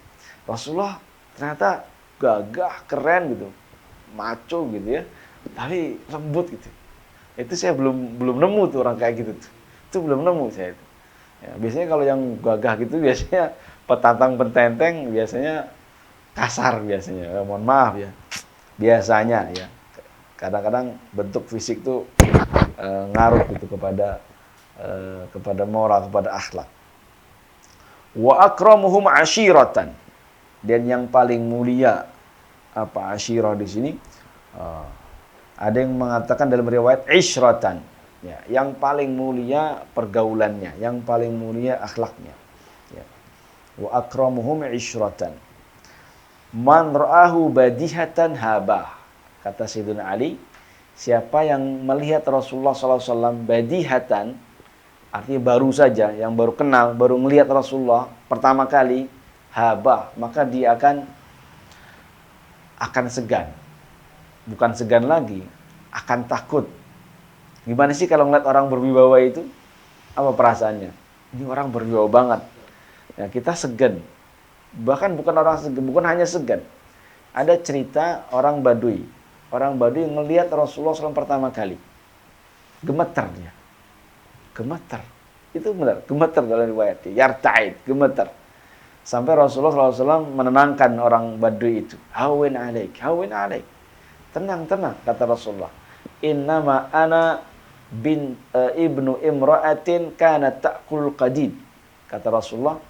Rasulullah ternyata gagah, keren gitu, maco gitu ya, tapi lembut gitu. Itu saya belum nemu tuh orang kayak gitu tuh. Itu belum nemu saya itu. Ya, biasanya kalau yang gagah gitu biasanya petantang pententeng, biasanya kasar biasanya. Mohon maaf ya. Biasanya ya. Kadang-kadang bentuk fisik tuh ngaruh gitu kepada moral, kepada akhlak. Wa akramuhum ashiratan, dan yang paling mulia apa asyirah di sini, ada yang mengatakan dalam riwayat isyratan, ya, yang paling mulia pergaulannya, yang paling mulia akhlaknya, ya. Wa akramuhum isyratan man ra'ahu badihatan habah, kata Sayyidina Ali, siapa yang melihat Rasulullah SAW badihatan, artinya baru saja, yang baru kenal, baru melihat Rasulullah pertama kali, habah, maka dia akan segan. Bukan segan lagi, akan takut. Gimana sih kalau ngeliat orang berwibawa itu? Apa perasaannya? Ini orang berwibawa banget. Ya, kita segan. Bahkan bukan orang segan, bukan hanya segan. Ada cerita orang Baduy. Orang Baduy ngelihat Rasulullah SAW pertama kali. Gemeter dia. Gemeter. Itu benar, gemeter dalam riwayat. Yarta'id, gemeter. Sampai Rasulullah SAW menenangkan orang Baduy itu. Hawin alaik, hawin alaik. Tenang, tenang, kata Rasulullah. Innama ana ibnu imra'atin kana ta'kul qadid. Kata Rasulullah,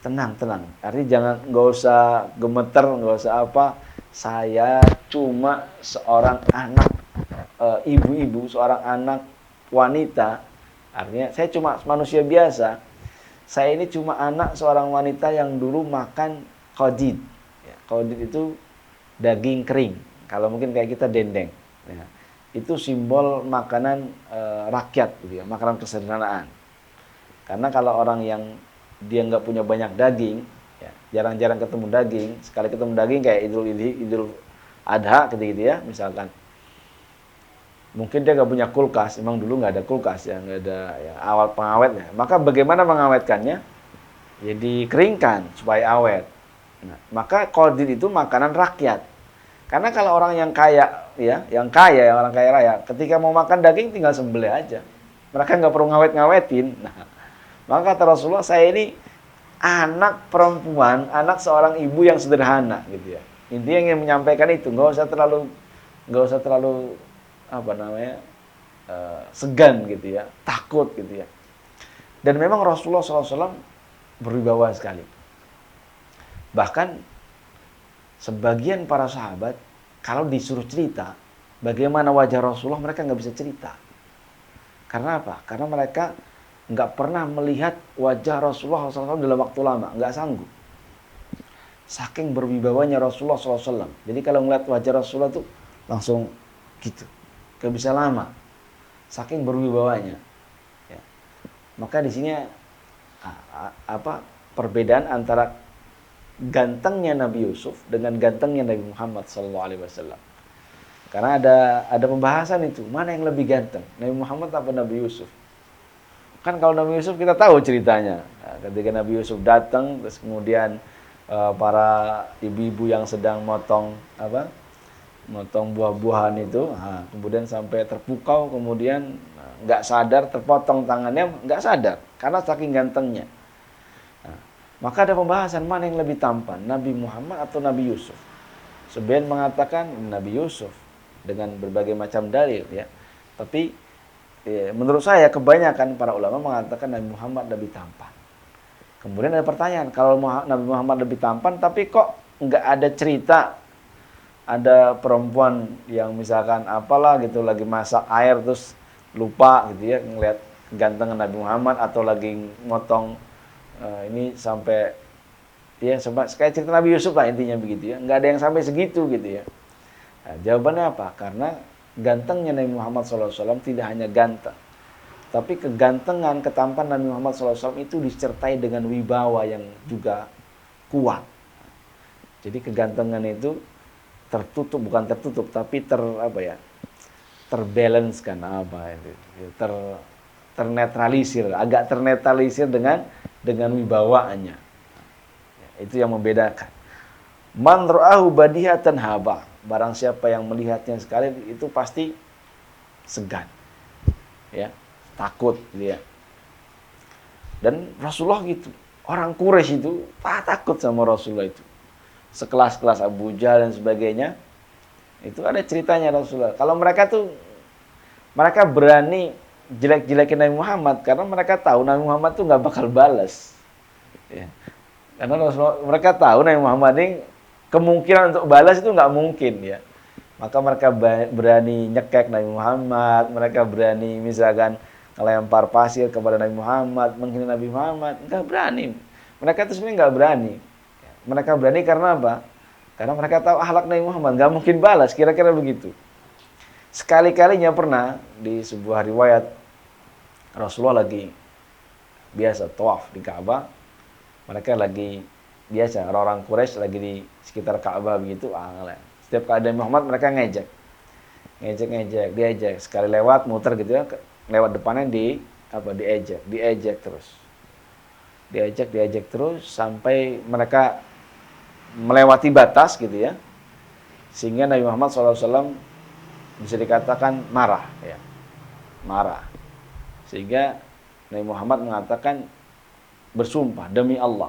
tenang, tenang. Artinya nggak usah gemeter, nggak usah apa. Saya cuma seorang anak ibu-ibu, seorang anak wanita. Artinya saya cuma manusia biasa. Saya ini cuma anak seorang wanita yang dulu makan qadid. Ya, qadid itu daging kering. Kalau mungkin kayak kita dendeng. Ya, itu simbol makanan rakyat, gitu ya, makanan kesederhanaan. Karena kalau orang yang dia nggak punya banyak daging, ya, jarang-jarang ketemu daging, sekali ketemu daging kayak Idul Adha gitu ya, misalkan. Mungkin dia nggak punya kulkas, emang dulu nggak ada kulkas ya, nggak ada ya, awal pengawetnya. Maka bagaimana mengawetkannya? Ya dikeringkan supaya awet. Nah, maka qadid itu makanan rakyat. Karena kalau orang yang kaya, ya, orang kaya raya, ketika mau makan daging tinggal sembelih aja. Mereka nggak perlu ngawet-ngawetin. Nah, maka kata Rasulullah, saya ini anak perempuan, anak seorang ibu yang sederhana, gitu ya. Intinya yang menyampaikan itu, nggak usah terlalu apa namanya, segan gitu ya, takut gitu ya. Dan memang Rasulullah SAW berwibawa sekali. Bahkan sebagian para sahabat kalau disuruh cerita bagaimana wajah Rasulullah, mereka nggak bisa cerita. Karena apa? Karena mereka nggak pernah melihat wajah Rasulullah SAW dalam waktu lama, nggak sanggup. Saking berwibawanya Rasulullah SAW. Jadi kalau ngeliat wajah Rasulullah tuh langsung gitu, nggak bisa lama. Saking berwibawanya. Ya. Maka di sini perbedaan antara gantengnya Nabi Yusuf dengan gantengnya Nabi Muhammad SAW. Karena ada pembahasan itu, mana yang lebih ganteng, Nabi Muhammad atau Nabi Yusuf? Kan kalau Nabi Yusuf kita tahu ceritanya. Nah, ketika Nabi Yusuf datang, terus kemudian para ibu-ibu yang sedang motong buah-buahan itu, kemudian sampai terpukau, kemudian nggak sadar, terpotong tangannya, nggak sadar karena saking gantengnya. Nah, maka ada pembahasan mana yang lebih tampan, Nabi Muhammad atau Nabi Yusuf. Sebagian mengatakan Nabi Yusuf dengan berbagai macam dalil, ya. Tapi menurut saya kebanyakan para ulama mengatakan Nabi Muhammad lebih tampan. Kemudian ada pertanyaan, kalau Nabi Muhammad lebih tampan, tapi kok nggak ada cerita ada perempuan yang misalkan apalah gitu lagi masak air terus lupa gitu ya ngelihat gantengan Nabi Muhammad, atau lagi motong ini sampai ya kayak cerita Nabi Yusuf lah intinya begitu ya, nggak ada yang sampai segitu gitu ya. Nah, jawabannya apa? Karena gantengnya Nabi Muhammad SAW tidak hanya ganteng, tapi kegantengan, ketampan Nabi Muhammad SAW itu disertai dengan wibawa yang juga kuat. Jadi kegantengan itu tertutup, bukan tertutup, tapi terbalance kan ternetralisir, agak ternetralisir dengan wibawaannya. Itu yang membedakan. Man ra'ahu badihatan haba. Barang siapa yang melihatnya sekali itu pasti segan. Ya, takut dia. Dan Rasulullah gitu. Orang Quraisy itu takut sama Rasulullah itu. Sekelas-kelas Abu Jahal dan sebagainya. Itu ada ceritanya Rasulullah. Kalau mereka berani jelek-jelekin Nabi Muhammad karena mereka tahu Nabi Muhammad tuh nggak bakal balas. Ya. Karena mereka tahu Nabi Muhammad ini kemungkinan untuk balas itu nggak mungkin ya. Maka mereka berani nyekek Nabi Muhammad, mereka berani misalkan ngelempar pasir kepada Nabi Muhammad, menghina Nabi Muhammad, nggak berani. Mereka itu sebenarnya nggak berani. Mereka berani karena apa? Karena mereka tahu akhlak Nabi Muhammad, nggak mungkin balas, kira-kira begitu. Sekali-kalinya pernah di sebuah riwayat Rasulullah lagi biasa tawaf di Ka'bah. Mereka lagi biasa, orang-orang Quraisy lagi di sekitar Ka'bah begitu. Setiap kali ada Muhammad mereka ngejek, diejek. Sekali lewat muter gitu ya, lewat depannya diejek terus sampai mereka melewati batas gitu ya. Sehingga Nabi Muhammad SAW bisa dikatakan marah ya. Marah. Sehingga Nabi Muhammad mengatakan, bersumpah demi Allah,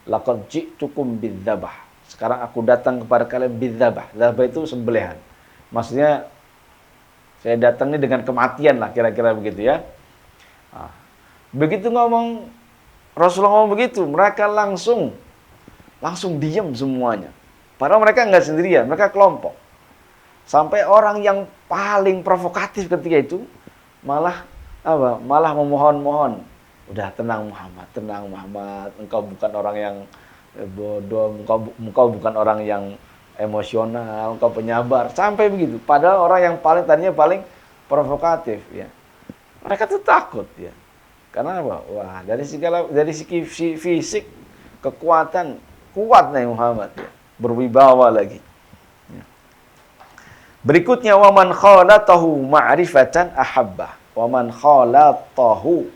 laqad ji'tukum bidzabah. Sekarang aku datang kepada kalian bidzabah. Dzabah itu sembelihan. Maksudnya saya datang ini dengan kematian lah, kira-kira begitu ya. Nah, begitu Rasulullah ngomong begitu, mereka langsung diam semuanya. Padahal mereka enggak sendirian, mereka kelompok. Sampai orang yang paling provokatif ketika itu malah memohon-mohon, udah tenang Muhammad, engkau bukan orang yang bodoh, engkau bukan orang yang emosional, engkau penyabar, sampai begitu. Padahal orang yang tadinya paling provokatif ya. Mereka tuh takut ya. Karena apa? Wah, dari segi fisik, kekuatan, kuat Nabi Muhammad ya. Berwibawa lagi. Ya. Berikutnya waman khalatahu ma'rifatan ahabba. Waman khalatahu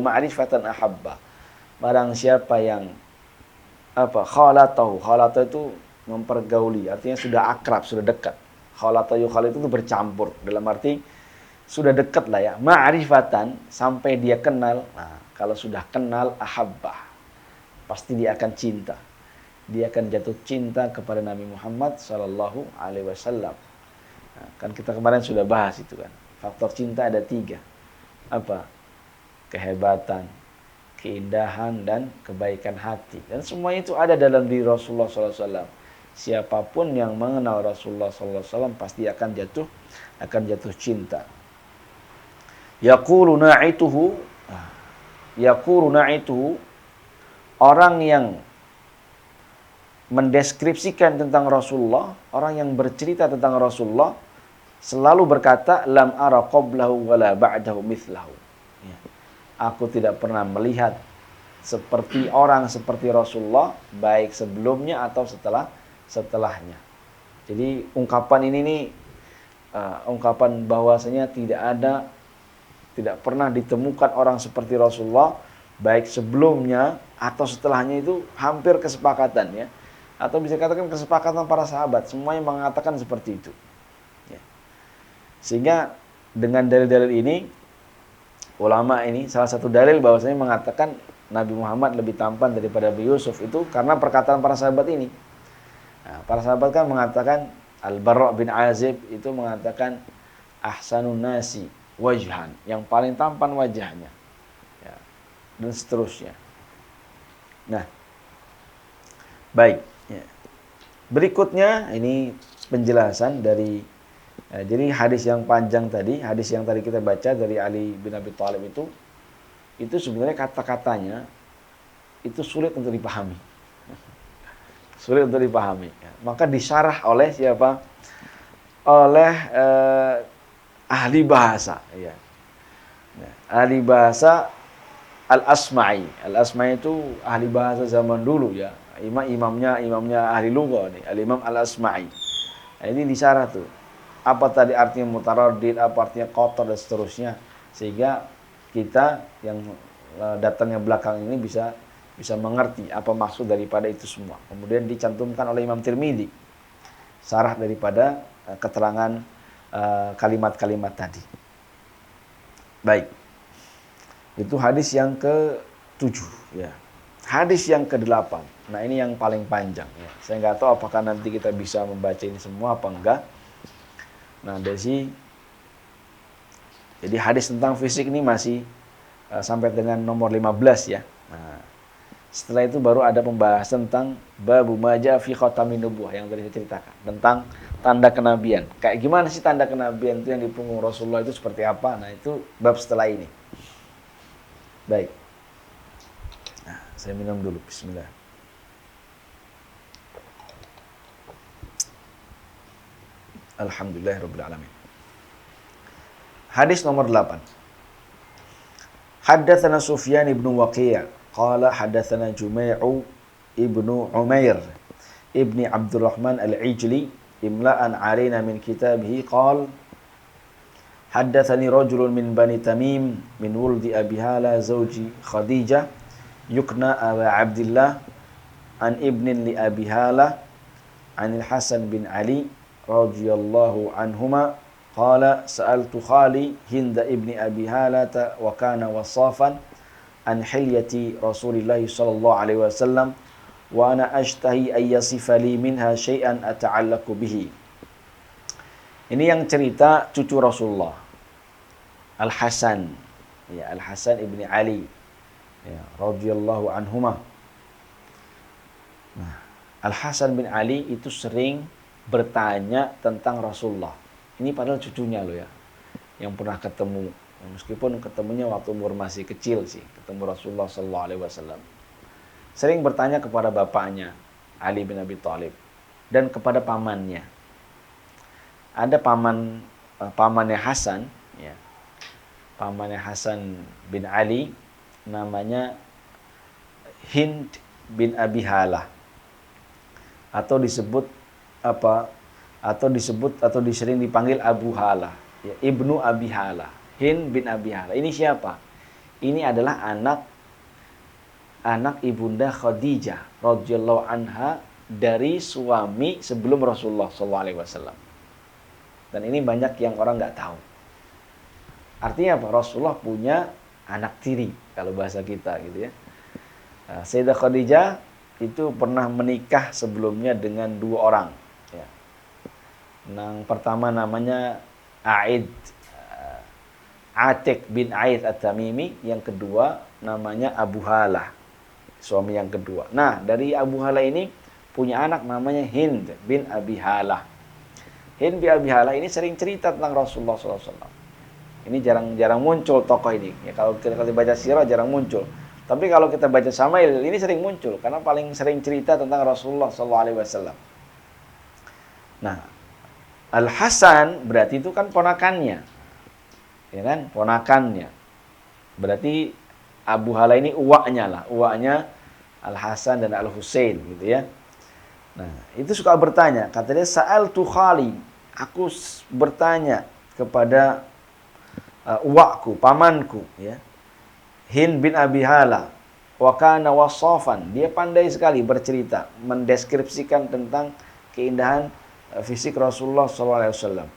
ma'rifatan ahabba. Barang siapa yang khalatahu itu mempergauli, artinya sudah akrab, sudah dekat. Khalatahu itu bercampur, dalam arti sudah dekat lah ya. Ma'rifatan, sampai dia kenal. Nah, kalau sudah kenal ahabba, pasti dia akan cinta. Dia akan jatuh cinta kepada Nabi Muhammad sallallahu alaihi wasallam. Nah, kan kita kemarin sudah bahas itu kan. Faktor cinta ada 3. Kehebatan, keindahan, dan kebaikan hati. Dan semuanya itu ada dalam diri Rasulullah SAW. Siapapun yang mengenal Rasulullah SAW pasti akan jatuh cinta. Yaqulu na'ituhu, orang yang mendeskripsikan tentang Rasulullah, orang yang bercerita tentang Rasulullah selalu berkata lam ara qablahu wala ba'dahu mithlahu. Ya. aku tidak pernah melihat seperti orang seperti Rasulullah, baik sebelumnya atau setelahnya. Jadi ungkapan ini nih, ungkapan bahwasanya tidak pernah ditemukan orang seperti Rasulullah, baik sebelumnya atau setelahnya, itu hampir kesepakatan ya. Atau bisa katakan kesepakatan para sahabat, semuanya mengatakan seperti itu. Ya. Sehingga dengan dalil-dalil ini, ulama ini salah satu dalil bahwasanya mengatakan Nabi Muhammad lebih tampan daripada Nabi Yusuf itu karena perkataan para sahabat ini. Nah, para sahabat kan mengatakan, Al-Bara' bin Azib itu mengatakan ahsanun nasi wajhan, yang paling tampan wajahnya. Ya, dan seterusnya. Nah, baik. Ya. Berikutnya ini penjelasan dari jadi hadis yang panjang tadi, hadis yang tadi kita baca dari Ali bin Abi Thalib itu sebenarnya kata-katanya itu sulit untuk dipahami. Sulit untuk dipahami. Maka disyarah oleh siapa? Oleh ahli bahasa. Ya. Nah, ahli bahasa Al-Asma'i. Al-Asma'i itu ahli bahasa zaman dulu ya. Imamnya ahli lugha nih, Al-Imam Al-Asma'i. Nah, ini disyarah tuh. Apa tadi artinya mutaraddid, apa artinya kotor dan seterusnya, sehingga kita yang datangnya belakang ini bisa mengerti apa maksud daripada itu semua. Kemudian dicantumkan oleh Imam Tirmidzi syarah daripada keterangan kalimat-kalimat tadi. Baik. Itu hadis yang ke-7 ya. Hadis yang ke-8. Nah, ini yang paling panjang ya. Saya nggak tahu apakah nanti kita bisa membaca ini semua apa enggak. Nah, jadi hadis tentang fisik ini masih sampai dengan nomor 15 ya. Nah, setelah itu baru ada pembahasan tentang babu maja fi khatamin nubuwah yang tadi saya ceritakan, tentang tanda kenabian. Kayak gimana sih tanda kenabian itu yang di punggung Rasulullah itu seperti apa? Nah, itu bab setelah ini. Baik. Nah, saya minum dulu. Bismillah. Alhamdulillahirabbil alamin. Hadis nomor 8. Haddatsana Sufyan ibn Waqi' qala haddatsana Jumai'u ibnu Umair ibni Abdurrahman al-Ijli imla'an 'alaina min kitabihi qala haddatsani rajulun min Bani Tamim min wuldi Abi Hala zawji Khadijah yukna Aba Abdillah an ibnin li Abi Hala anil Hasan bin Ali radhiyallahu anhuma qala sa'altu khali Hind ibni Abi Halata wa kana wasafan an hilyati Rasulillah sallallahu alaihi wasallam wa ana ashtahi ay yasifa li minha syai'an ata'allaqu bihi. Ini yang cerita cucu Rasulullah, Al-Hasan, ya, Al-Hasan ibni Ali, ya, radhiyallahu anhuma. Nah, Al-Hasan bin Ali itu sering bertanya tentang Rasulullah. Ini padahal cucunya loh ya, yang pernah ketemu, meskipun ketemunya waktu umur masih kecil sih, ketemu Rasulullah sallallahu alaihi wasallam. Sering bertanya kepada bapaknya Ali bin Abi Thalib dan kepada pamannya. Ada pamannya Hasan, ya. Pamannya Hasan bin Ali namanya Hind bin Abi Halah, atau disering dipanggil Abu Halah, ya, Ibnu Abi Halah, Hind bin Abi Halah. Ini siapa? Ini adalah anak ibunda Khadijah radhiyallahu anha dari suami sebelum Rasulullah sallallahu alaihi wasallam. Dan ini banyak yang orang nggak tahu. Artinya apa? Rasulullah punya anak tiri kalau bahasa kita gitu ya. Sayyidah Khadijah itu pernah menikah sebelumnya dengan 2 orang. Ya. Yang pertama namanya Atiq bin Aid At-Tamimi, yang kedua namanya Abu Halah, suami yang kedua. Nah, dari Abu Halah ini punya anak namanya Hind bin Abi Halah. Hind bin Abi Halah ini sering cerita tentang Rasulullah SAW. Ini jarang muncul tokoh ini. Ya, kalau kita baca sirah jarang muncul. Tapi kalau kita baca Syama'il ini sering muncul karena paling sering cerita tentang Rasulullah SAW. Nah, Al-Hasan berarti itu kan ponakannya. Ya kan? Ponakannya. Berarti Abu Hala ini uwaknya Al-Hasan dan Al-Husain gitu ya. Nah, itu suka bertanya, kata dia sa'altu khali, aku bertanya kepada uwakku, pamanku ya. Hind bin Abi Hala wa kana wasafan, dia pandai sekali bercerita, mendeskripsikan tentang keindahan fisik Rasulullah SAW.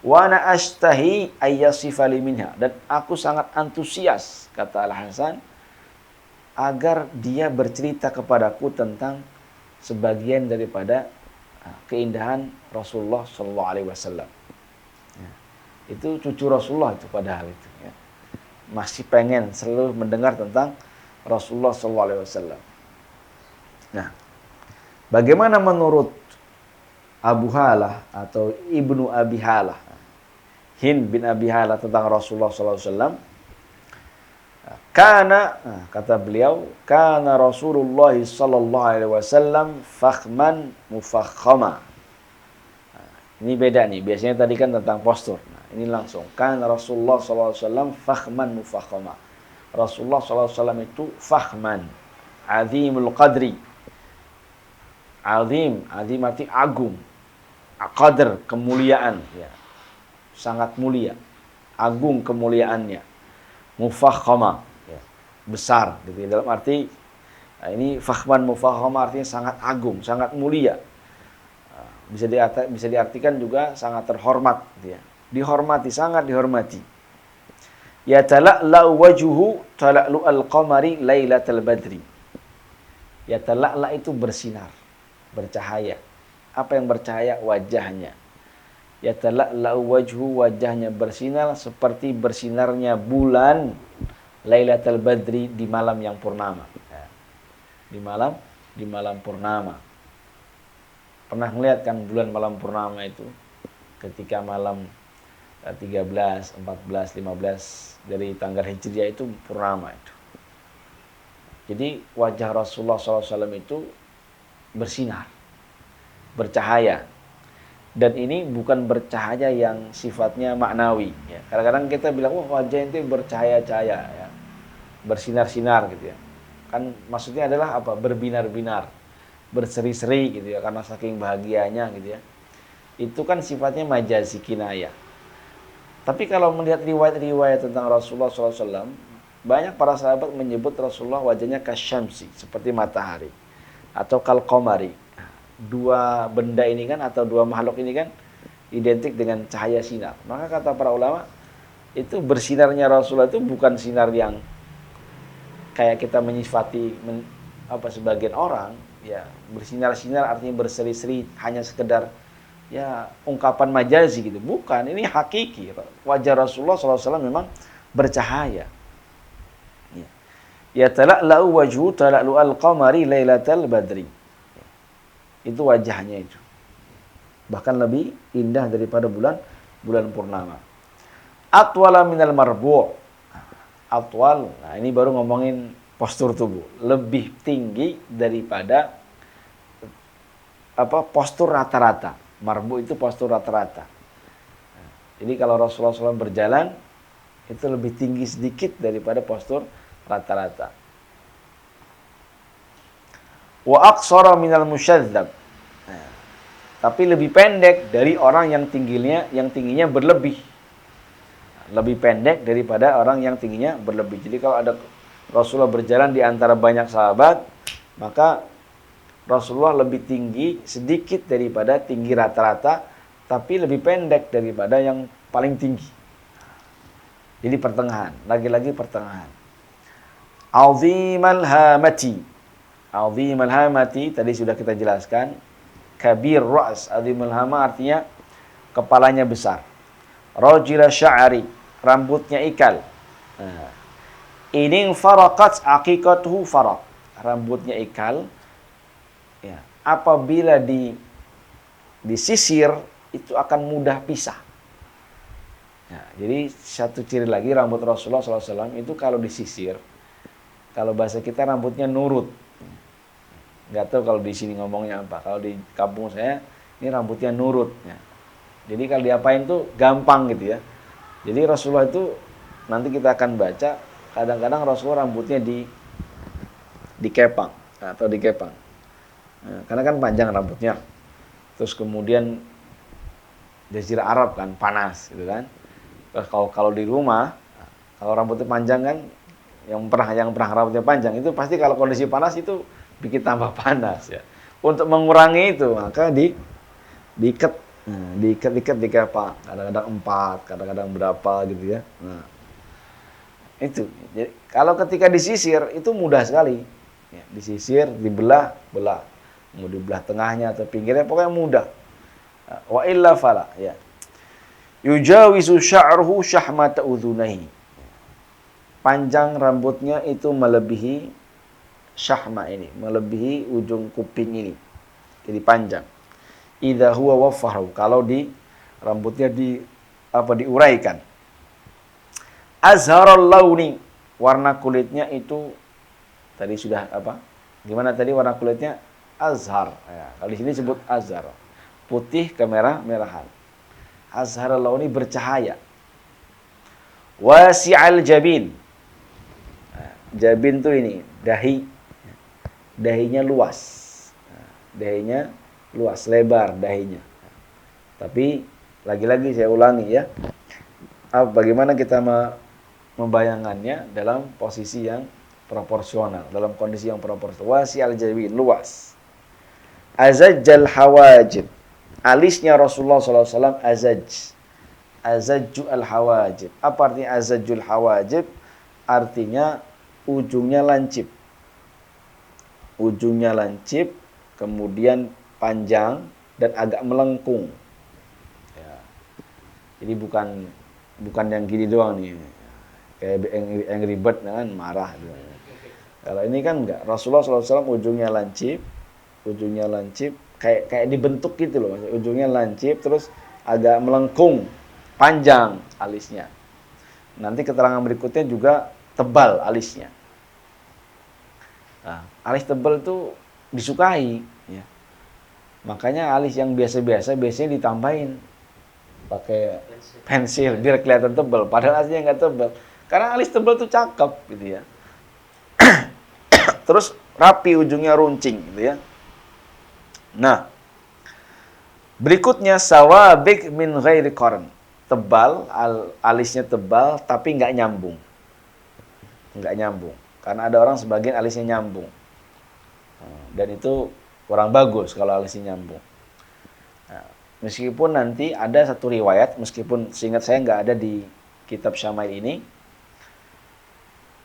Wa ana ashtahi ayyasifali minha, dan aku sangat antusias, kata Al-Hasan, agar dia bercerita kepadaku tentang sebagian daripada keindahan Rasulullah SAW. Ya. Itu cucu Rasulullah itu padahal itu. Ya. Masih pengen selalu mendengar tentang Rasulullah SAW. Nah, bagaimana menurut Abu Halah atau Ibnu Abi Halah, Hind bin Abi Halah tentang Rasulullah SAW? Kata beliau, kana Rasulullah sallallahu alaihi wasallam fakhman mufakhama. Ini beda nih, biasanya tadi kan tentang postur. Nah, ini langsung, kana Rasulullah sallallahu alaihi wasallam fakhman mufakhama. Rasulullah sallallahu alaihi wasallam itu fakhman, azimul qadri. Azim arti agung. Qadr, kemuliaan ya. Sangat mulia. Agung kemuliaannya. Mufakhama, ya, besar gitu ya. Dalam arti ini fakhman mufakhama artinya sangat agung, sangat mulia. Bisa diartikan juga sangat terhormat gitu ya. Dihormati, sangat dihormati. Ya tala'la wajhu tala'lu al-qamari lailatal badri. Ya tala'la itu bersinar, bercahaya. Apa yang bercahaya? Wajahnya. Ya tala'la wajhu, wajahnya bersinar seperti bersinarnya bulan lailatul badri, di malam yang purnama. Di malam purnama. Pernah melihat kan bulan malam purnama itu ketika malam 13, 14, 15 dari tanggal Hijriah itu purnama itu. Jadi wajah Rasulullah SAW itu bersinar, bercahaya. Dan ini bukan bercahaya yang sifatnya maknawi. Ya. Kadang-kadang kita bilang, wajah itu bercahaya-cahaya, ya. Bersinar-sinar gitu ya. Kan maksudnya adalah apa? Berbinar-binar, berseri-seri gitu ya, karena saking bahagianya gitu ya. Itu kan sifatnya majazi, kinayah. Tapi kalau melihat riwayat-riwayat tentang Rasulullah SAW, banyak para sahabat menyebut Rasulullah wajahnya kasyamsi, seperti matahari, atau kalqamari. Dua benda ini kan, atau dua makhluk ini kan identik dengan cahaya sinar. Maka kata para ulama, itu bersinarnya Rasulullah itu bukan sinar yang kayak kita menyifati sebagian orang, ya, bersinar-sinar artinya berseri-seri, hanya sekedar ya ungkapan majazi gitu. Bukan, ini hakiki. Wajah Rasulullah SAW memang bercahaya. Ya tala'la'u wajhu tala'lu al-qamari lailatal badri. Itu wajahnya itu. Bahkan lebih indah daripada bulan purnama. Atwala minal marbu'. Atwal, nah ini baru ngomongin postur tubuh. Lebih tinggi daripada postur rata-rata. Marbu' itu postur rata-rata. Jadi kalau Rasulullah SAW berjalan, itu lebih tinggi sedikit daripada postur rata-rata. Wa aqsara minal musyadzab. Tapi lebih pendek dari orang yang tingginya berlebih. Lebih pendek daripada orang yang tingginya berlebih. Jadi kalau ada Rasulullah berjalan di antara banyak sahabat, maka Rasulullah lebih tinggi sedikit daripada tinggi rata-rata, tapi lebih pendek daripada yang paling tinggi. Jadi pertengahan, lagi-lagi pertengahan. Azimal hamati. Azimal hamati tadi sudah kita jelaskan. Kabir ra's, azimul hama artinya kepalanya besar. Rajila sya'ari, rambutnya ikal. Ini faraqat aqiqatuhu faraq. Rambutnya ikal. Ya, apabila disisir itu akan mudah pisah. Ya, jadi satu ciri lagi rambut Rasulullah SAW itu kalau disisir, kalau bahasa kita rambutnya nurut. Nggak tahu kalau di sini ngomongnya apa. Kalau di kampung saya ini rambutnya nurut. Ya. Jadi kalau diapain tuh gampang gitu ya. Jadi Rasulullah itu nanti kita akan baca kadang-kadang Rasulullah rambutnya dikepang atau dikepang. Nah, karena kan panjang rambutnya. Terus kemudian Jazirah Arab kan panas gitu kan. Terus kalau di rumah, kalau rambutnya panjang kan, yang pernah rambutnya panjang itu pasti kalau kondisi panas itu bikin tambah panas ya. Untuk mengurangi itu maka diikat, diikat dikepang. Kadang-kadang 4, kadang-kadang berapa gitu ya. Nah, itu. Jadi, kalau ketika disisir itu mudah sekali. Ya, disisir, dibelah, belah. Mau dibelah tengahnya atau pinggirnya pokoknya mudah. Wa illa fala ya. Yujawizu sya'ruhu syahmata udhunaihi. Panjang rambutnya itu melebihi syahma ini, melebihi ujung kuping ini. Jadi panjang. Idza huwa waffahu, kalau rambutnya diuraikan. Azharul launi, warna kulitnya itu tadi sudah apa? Gimana tadi warna kulitnya? Azhar. Ya, kalau di sini disebut azhar. Putih kemerah-merahan. Azharul launi, bercahaya. Wasi'al jabin. Jabin tuh ini, dahi. Dahinya luas. Dahinya luas, lebar dahinya. Tapi lagi-lagi saya ulangi ya. Bagaimana kita membayangannya dalam posisi yang proporsional, dalam kondisi yang proporsional. Wasi'al jabin, luas. Azajjal hawajib. Alisnya Rasulullah SAW azaj. Azajju al-hawajib. Apa artinya azajjul hawajib? Artinya ujungnya lancip. Ujungnya lancip, kemudian panjang dan agak melengkung. Ya. Jadi bukan yang gini doang nih. Kayak Angry Bird kan marah. Kalau ini kan enggak. Rasulullah SAW ujungnya lancip, kayak dibentuk gitu loh. Ujungnya lancip terus agak melengkung, panjang alisnya. Nanti keterangan berikutnya juga tebal alisnya. Nah, alis tebal itu disukai ya. Makanya alis yang biasa-biasa biasanya ditambahin pakai pensil biar kelihatan tebal, padahal aslinya nggak tebal. Karena alis tebal tuh cakep gitu ya. Terus rapi, ujungnya runcing gitu ya. Nah, berikutnya sawabik min ghairi qarn. Tebal, alisnya tebal tapi nggak nyambung. Nggak nyambung. Karena ada orang sebagian alisnya nyambung. Dan itu kurang bagus kalau alisnya nyambung. Nah, meskipun nanti ada satu riwayat, meskipun seingat saya nggak ada di kitab Syama'il ini,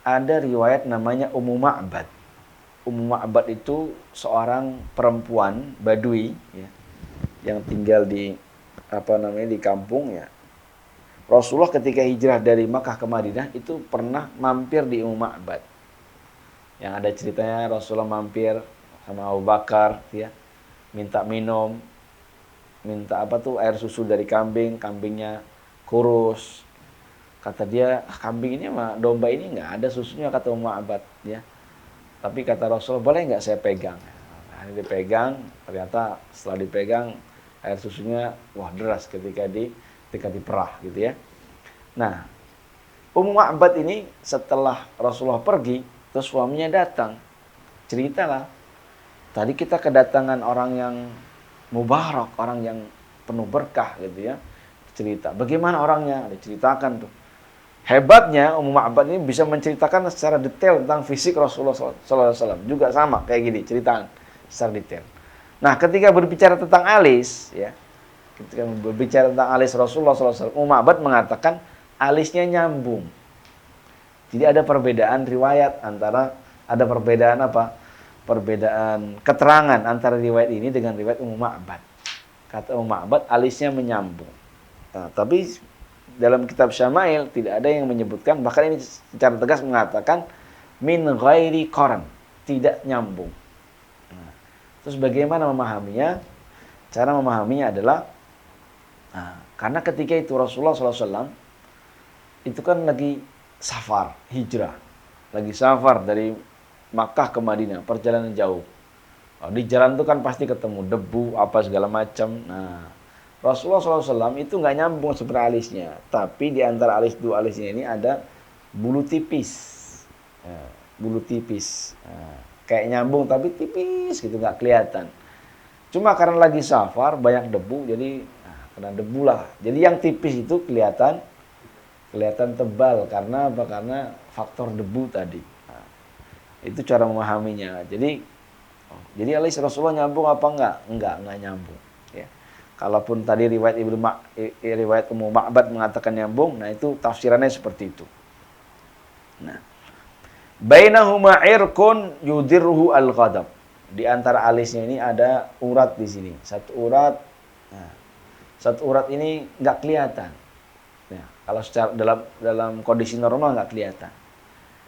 ada riwayat namanya Ummu Ma'bad. Ummu Ma'bad itu seorang perempuan Badui ya, yang tinggal di di kampung ya. Rasulullah ketika hijrah dari Makkah ke Madinah itu pernah mampir di Ummu Ma'bad. Yang ada ceritanya Rasulullah mampir sama Abu Bakar ya, minta minum, minta air susu dari kambing, kambingnya kurus. Kata dia, kambing ini sama domba ini nggak ada susunya, kata Ummu Ma'bad ya. Tapi kata Rasul, boleh nggak saya pegang? Nah, ini dipegang, ternyata setelah dipegang air susunya wah deras ketika diperah gitu ya. Nah, Ummu Ma'bad ini setelah Rasulullah pergi, terus suaminya datang. Ceritalah, tadi kita kedatangan orang yang mubarak, orang yang penuh berkah gitu ya. Cerita, bagaimana orangnya? Diceritakan tuh. Hebatnya Ummu Ma'bad ini bisa menceritakan secara detail tentang fisik Rasulullah SAW. Juga sama kayak gini ceritakan secara detail. Nah, ketika berbicara tentang alis, ya, ketika berbicara tentang alis Rasulullah SAW, Ummu Ma'bad mengatakan alisnya nyambung. Jadi ada perbedaan riwayat ada perbedaan perbedaan keterangan antara riwayat ini dengan riwayat Ummu Ma'bad. Kata Ummu Ma'bad alisnya menyambung. Nah, tapi dalam kitab Syama'il tidak ada yang menyebutkan, bahkan ini secara tegas mengatakan min ghairi qarn, tidak nyambung. Nah, terus bagaimana memahaminya? Cara memahaminya adalah karena ketika itu Rasulullah SAW itu kan lagi safar, hijrah. Lagi safar dari Makkah ke Madinah, perjalanan jauh. Di jalan itu kan pasti ketemu debu, apa segala macam. Nah, Rasulullah SAW itu nggak nyambung seperti alisnya. Tapi di antara dua alisnya ini ada bulu tipis. bulu tipis. Kayak nyambung tapi tipis gitu, nggak kelihatan. Cuma karena lagi safar banyak debu, jadi kena debu lah. Jadi yang tipis itu kelihatan tebal karena apa? Karena faktor debu tadi. Itu cara memahaminya. Jadi alis Rasulullah nyambung apa enggak? Enggak nyambung. Ya. Kalaupun tadi riwayat Ummu Ma'bad mengatakan nyambung, nah itu tafsirannya seperti itu. Nah, bainahuma irqun yudirruhu al-ghadab. Di antara alisnya ini ada urat di sini. Satu urat ini enggak kelihatan. Ya, kalau secara dalam kondisi normal enggak kelihatan.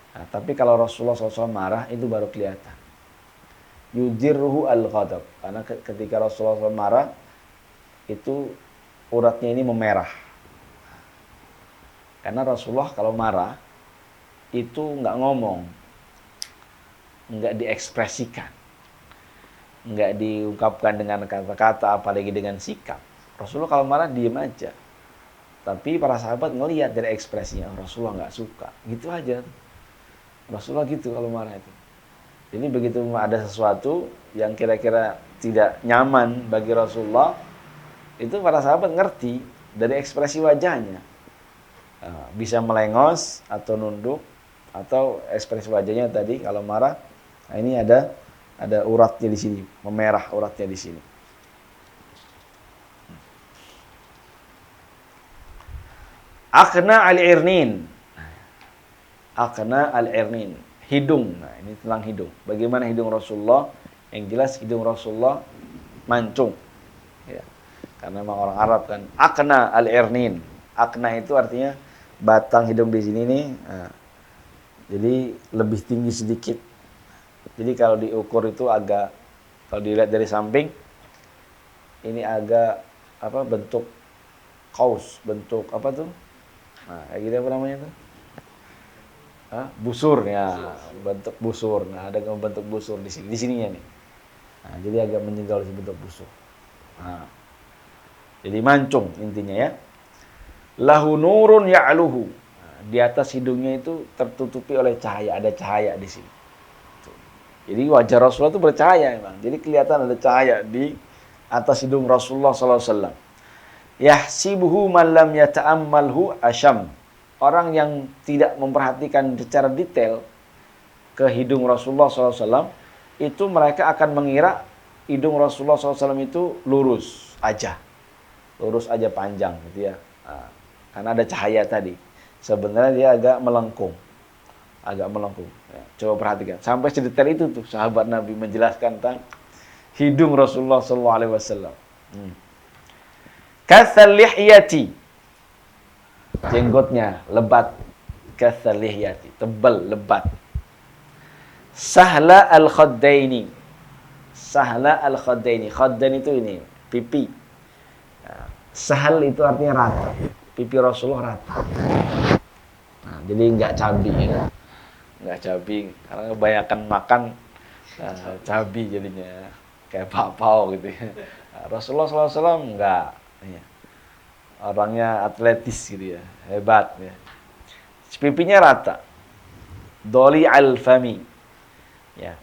Nah, tapi kalau Rasulullah SAW marah itu baru kelihatan. Yudirruhu al-ghadab. Karena ketika Rasulullah SAW marah itu uratnya ini memerah. Karena Rasulullah kalau marah itu nggak ngomong, nggak diekspresikan, nggak diungkapkan dengan kata-kata, apalagi dengan sikap. Rasulullah kalau marah diem aja. Tapi para sahabat ngelihat dari ekspresinya, Rasulullah nggak suka, gitu aja. Rasulullah gitu kalau marah itu. Jadi begitu ada sesuatu yang kira-kira tidak nyaman bagi Rasulullah, itu para sahabat ngerti dari ekspresi wajahnya. Bisa melengos atau nunduk, atau ekspresi wajahnya tadi kalau marah. Nah, ini ada uratnya di sini, memerah uratnya di sini. Aqna al-irnin. Aqna al-irnin. Hidung. Nah, ini tentang hidung. Bagaimana hidung Rasulullah? Yang jelas hidung Rasulullah mancung. Ya. Karena memang orang Arab kan. Aqna al-irnin. Aqna itu artinya batang hidung di sini nih. Nah, jadi lebih tinggi sedikit. Jadi kalau diukur itu agak, kalau dilihat dari samping, ini agak bentuk kaus, bentuk apa tuh? Nah, kayak gitu apa namanya tuh? Busur ya, bentuk busur. Nah, ada bentuk busur di sininya nih. Nah, jadi agak menyegal si bentuk busur. Nah, jadi mancung intinya ya. Lahu nurun ya'luhu. Nah, di atas hidungnya itu tertutupi oleh cahaya, ada cahaya di sini. Jadi wajah Rasulullah itu bercahaya memang. Jadi kelihatan ada cahaya di atas hidung Rasulullah SAW. Yahsibuhu man lam yata'ammalhu asyam. Orang yang tidak memperhatikan secara detail ke hidung Rasulullah SAW, itu mereka akan mengira hidung Rasulullah SAW itu lurus aja panjang gitu ya. Nah, karena ada cahaya tadi. Sebenarnya dia agak melengkung. Ya, coba perhatikan. Sampai sedetail itu tuh sahabat Nabi menjelaskan tentang hidung Rasulullah SAW. Katsal lihyati. Jenggotnya lebat. Katsal lihyati, tebal, lebat. Sahla al-khaddaini. Khaddain itu ini, pipi. Sahal itu artinya rata. Pipi Rasulullah rata. Nah, jadi enggak cabi ya. Enggak cabi karena kebanyakan makan cabi jadinya kayak bakpao gitu ya. Rasulullah SAW enggak. Ya. Orangnya atletis gitu ya, hebat ya. Pipinya rata. Doli al-fami. Ya.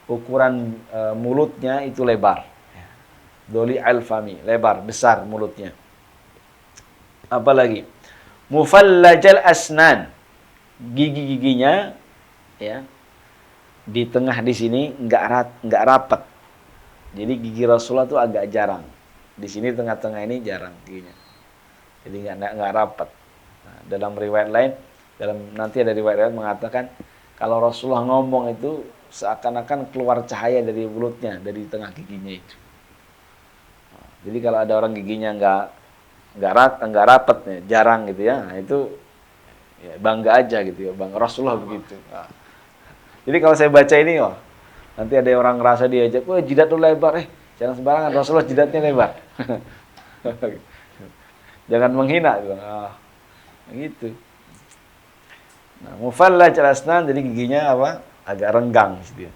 Ukuran mulutnya itu lebar. Ya. Doli al-fami, lebar, besar mulutnya. Apalagi? Mufallajal asnan. Gigi-giginya ya di tengah di sini enggak rapat. Jadi gigi Rasulullah itu agak jarang. Di sini tengah-tengah ini jarang giginya. Jadi enggak rapat. Nah, dalam riwayat lain, nanti ada riwayat mengatakan kalau Rasulullah ngomong itu seakan-akan keluar cahaya dari mulutnya, dari tengah giginya itu. Nah, jadi kalau ada orang giginya enggak rapat ya, jarang gitu ya. Nah, itu ya, bangga aja gitu ya, bangga Rasulullah begitu. Nah, jadi kalau saya baca ini, nanti ada orang ngerasa diajak, wah jidat lu lebar, jangan sembarangan, Rasulullah jidatnya lebar. Jangan menghina gitu. Gitu. Nah, mufallaj al-asnan, jadi giginya agak renggang gitu ya.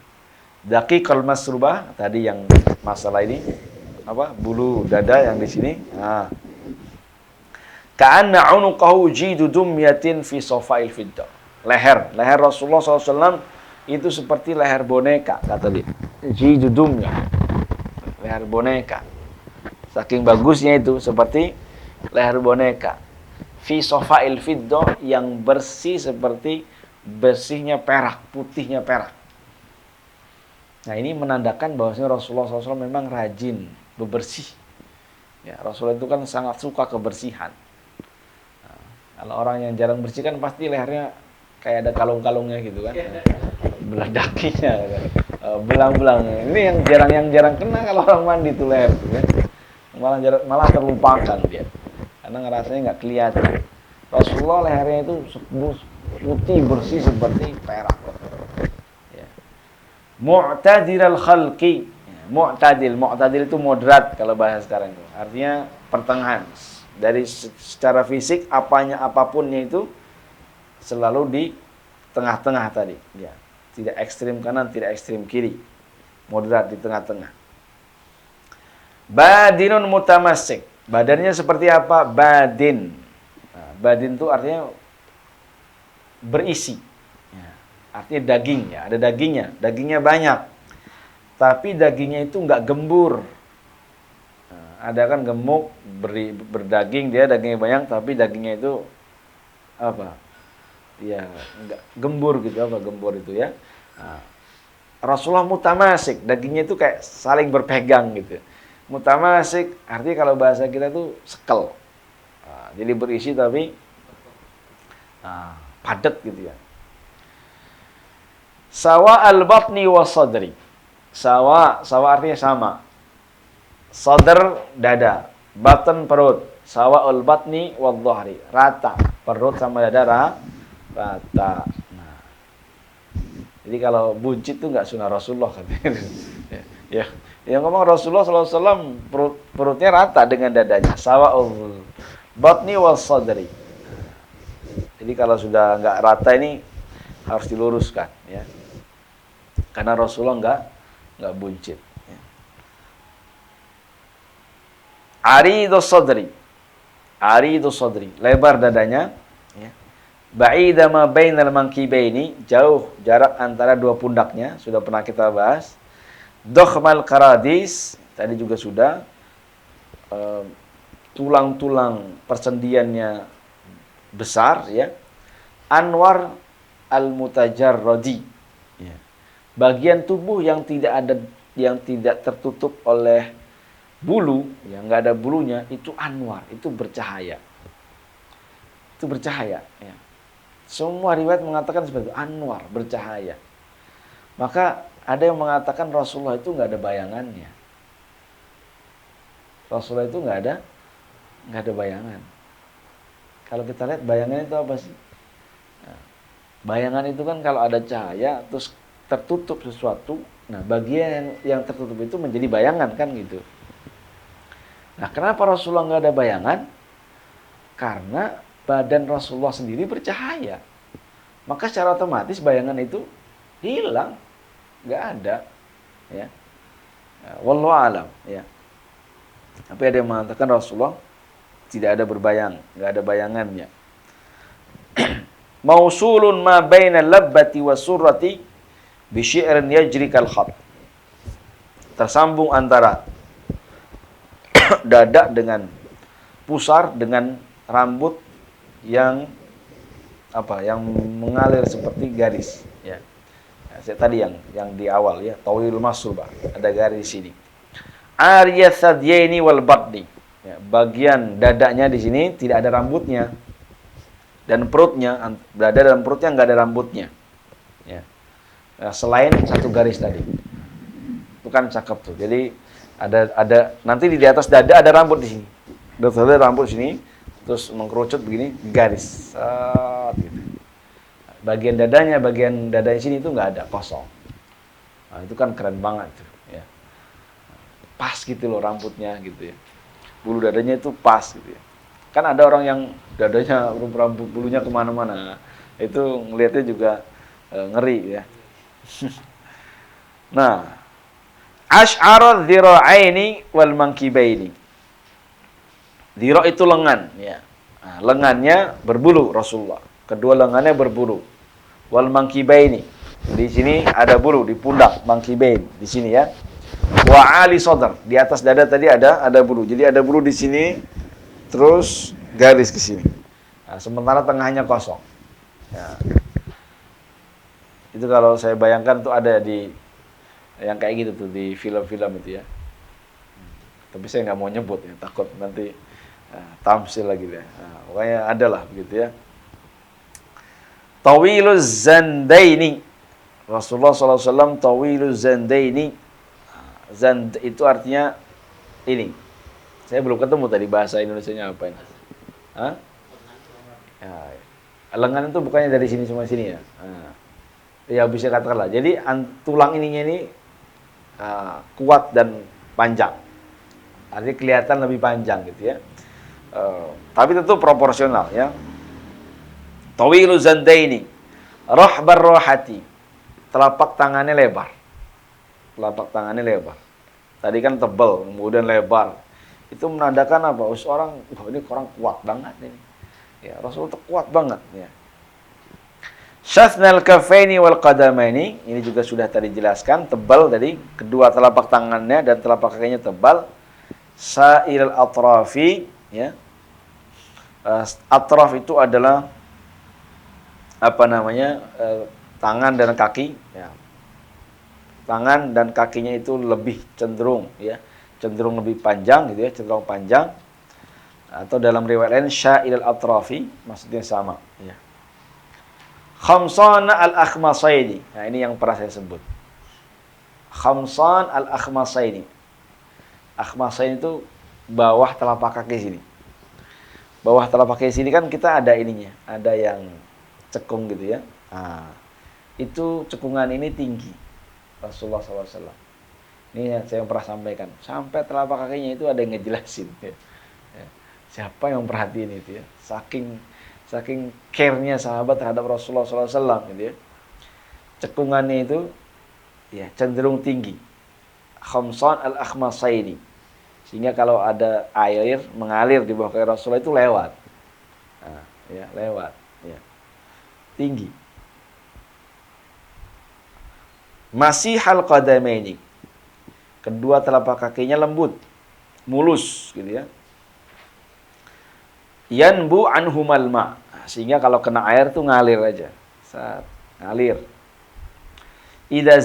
Daqiqal masrubah, tadi yang masalah ini bulu dada yang di sini. Nah, ka'anna 'unuqahu jidu dumyatin fi safail fiddah. Leher Rasulullah SAW itu seperti leher boneka, kata dia. Jidudumnya, leher boneka. Saking bagusnya itu, seperti leher boneka. Fi sofail fiddo, yang bersih seperti bersihnya perak, putihnya perak. Nah, ini menandakan bahwasanya Rasulullah SAW memang rajin bebersih. Ya, Rasulullah itu kan sangat suka kebersihan. Nah, kalau orang yang jarang bersih kan pasti lehernya kayak ada kalung-kalungnya gitu kan, beledakinya, belang-belang. Ini yang jarang kena kalau orang mandi tuh leher, kan? Malah terlupakan dia, karena ngerasanya nggak kelihatan. Rasulullah lehernya itu putih bersih seperti perak. Ya. Mu'tadilal khalqi. Mu'tadil itu moderat kalau bahasa sekarang itu. Artinya pertengahan. Dari secara fisik apapunnya itu selalu di tengah-tengah tadi. Ya. Tidak ekstrim kanan, tidak ekstrim kiri. Moderat di tengah-tengah. Badinun mutamassik. Badannya seperti apa? Badin. Nah, badin itu artinya berisi. Ya. Artinya daging, ya, ada dagingnya. Dagingnya banyak. Tapi dagingnya itu nggak gembur. Nah, ada kan gemuk, berdaging, dia dagingnya banyak, tapi dagingnya itu apa? Ya, nggak gembur gitu. Apa gembur itu ya? Nah, Rasulullah mutamasik, dagingnya itu kayak saling berpegang gitu. Mutamasik, artinya kalau bahasa kita tuh sekel. Nah, jadi berisi tapi padat gitu ya. Sawa al-batni wa sadri. Sawa artinya sama. Sadr dada, batan perut. Sawa al-batni wa dhahri, rata. Perut sama dada rata. Nah. Jadi kalau buncit tuh nggak sunnah Rasulullah katanya. Ya. Yang ngomong Rasulullah SAW perutnya rata dengan dadanya. Sawa al-batni wa sadri. Jadi kalau sudah nggak rata ini harus diluruskan, ya. Karena Rasulullah nggak buncit. Ya. Aridus sadri, lebar dadanya. Ya. Ba'ida ma bainal mankibaini, jauh jarak antara dua pundaknya, sudah pernah kita bahas. Dokhmal karadis, tadi juga sudah. Tulang-tulang persendiannya besar, ya. Anwar al-mutajarradi, ya. Bagian tubuh yang tidak tertutup oleh bulu, yang nggak ada bulunya, itu anwar, itu bercahaya. Itu bercahaya, ya. Semua riwayat mengatakan seperti itu, anwar, bercahaya. Maka ada yang mengatakan Rasulullah itu nggak ada bayangannya. Rasulullah itu nggak ada bayangan. Kalau kita lihat bayangan itu apa sih? Nah, bayangan itu kan kalau ada cahaya terus tertutup sesuatu, nah bagian yang tertutup itu menjadi bayangan kan gitu. Nah, kenapa Rasulullah nggak ada bayangan? Karena badan Rasulullah sendiri bercahaya. Maka secara otomatis bayangan itu hilang, nggak ada, ya. Wallahu alam, ya. Tapi ada yang mengatakan Rasulullah tidak ada berbayang, nggak ada bayangannya. Mausulun ma baina labbati wa surrati bi syi'rin yajri kal khat. Tersambung antara dada dengan pusar dengan rambut yang yang mengalir seperti garis, ya. Tadi yang di awal, ya, tawil masruba, ada garis di sini. Ariyas sadyaini wal batni, ya, bagian dadanya di sini tidak ada rambutnya, dan perutnya, dada dan perutnya nggak ada rambutnya, ya. Nah, selain satu garis tadi, itu kan cakep tuh. Jadi ada nanti di atas dada ada rambut di sini, ada rambut di sini, terus mengkerucut begini garis, gitu. Bagian dada di sini itu nggak ada, kosong. Nah, itu kan keren banget tuh, ya. Pas gitu loh rambutnya gitu, ya. Bulu dadanya itu pas gitu, ya. Kan ada orang yang dadanya rambut bulunya kemana-mana, itu ngelihatnya juga ngeri, ya. Nah, asy'ara dzira'aini wal mankibaini. Dzira' itu lengan, ya. Nah, lengannya berbulu Rasulullah. Kedua lengannya berbulu. wal mankibaini. Di sini ada bulu di pundak, mankibain di sini ya. Wa ali sadr, di atas dada tadi ada bulu. Jadi ada bulu di sini terus garis ke sini. Nah, sementara tengahnya kosong. Ya. Itu kalau saya bayangkan tuh ada di yang kayak gitu tuh di film-film itu ya. Tapi saya nggak mau nyebut ya, takut nanti tamsil lagi deh. Nah, pokoknya ada lah begitu ya. Tawiluz zandaini. Rasulullah SAW tawiluz zandaini. Zand itu artinya ini. Saya belum ketemu tadi bahasa Indonesianya apa ini. Hah? Ya, lengan itu bukannya dari sini cuma sini ya. Nah, ya bisa katakanlah. Jadi tulang ininya ini kuat dan panjang. Artinya kelihatan lebih panjang gitu ya. Tapi tentu proporsional ya. Tawilu zandaini. Rahbar rohati. Telapak tangannya lebar. Telapak tangannya lebar. Tadi kan tebal, kemudian lebar. Itu menandakan apa? Orang, ini orang kuat banget ini. Ya, Rasulullah itu kuat banget ya. Syathnal kafaini wal qadamaini, ini juga sudah tadi jelaskan, tebal tadi, kedua telapak tangannya dan telapak kakinya tebal. Sa'ilal atrafi, ya. Atraf itu adalah apa namanya? Tangan dan kaki, ya. Tangan dan kakinya itu lebih cenderung ya, cenderung lebih panjang gitu ya, cenderung panjang. Atau dalam riwayat lain sya'ilal atrafi, maksudnya sama ya. Khamsan al-akhmasaini. Nah, ini yang pernah saya sebut. Khamsan al-akhmasaini. Akhmasaini itu bawah telapak kaki sini. Bawah telapak kaki sini kan kita ada ininya, ada yang cekung gitu ya. Nah, itu cekungan ini tinggi. Rasulullah SAW. Ini yang saya pernah sampaikan. Sampai telapak kakinya itu ada yang ngejelasin. Ya. Ya. Siapa yang perhatiin itu ya? Saking care-nya sahabat terhadap Rasulullah SAW. Gitu ya. Cekungannya itu ya cenderung tinggi. Khamsan al-akhmasaini. Sehingga kalau ada air mengalir di bawah kaki Rasulullah itu lewat. Nah, ya, lewat. Ya. Tinggi. Masihal qadamaini. Kedua telapak kakinya lembut, mulus gitu ya. Yanbu anhumal ma. Sehingga kalau kena air tuh ngalir aja. Saat ngalir. Idza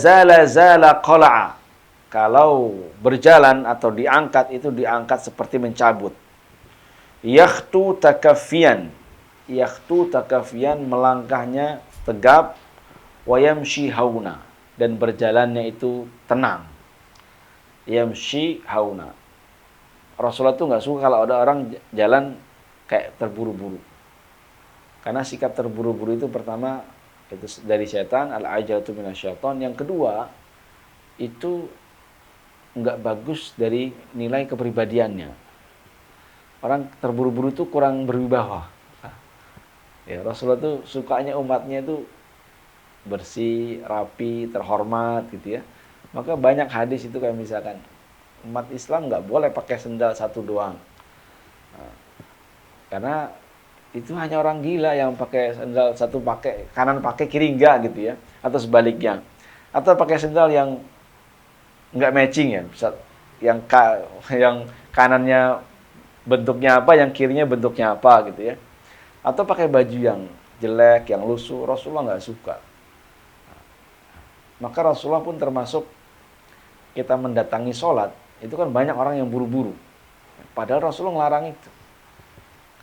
zala qala'a. Kalau berjalan atau diangkat itu diangkat seperti mencabut. Yakhtu takaffiyan. Yakhtu takaffiyan, melangkahnya tegap, wa yamshi hauna, dan berjalannya itu tenang. Yamshi hauna. Rasulullah itu nggak suka kalau ada orang jalan kayak terburu-buru. Karena sikap terburu-buru itu pertama itu dari setan, al-ajalatu minasyaiton. Yang kedua, itu nggak bagus dari nilai kepribadiannya. Orang terburu-buru itu kurang berwibawa. Ya, Rasulullah itu sukanya umatnya itu bersih, rapi, terhormat gitu ya. Maka banyak hadis itu kayak misalkan umat Islam nggak boleh pakai sendal satu doang. Nah, karena itu hanya orang gila yang pakai sendal satu, pakai kanan pakai kiri enggak gitu ya, atau sebaliknya. Atau pakai sendal yang nggak matching ya, yang kanannya bentuknya apa, yang kirinya bentuknya apa gitu ya. Atau pakai baju yang jelek, yang lusuh, Rasulullah nggak suka. Maka Rasulullah pun termasuk kita mendatangi sholat, itu kan banyak orang yang buru-buru. Padahal Rasulullah ngelarang itu.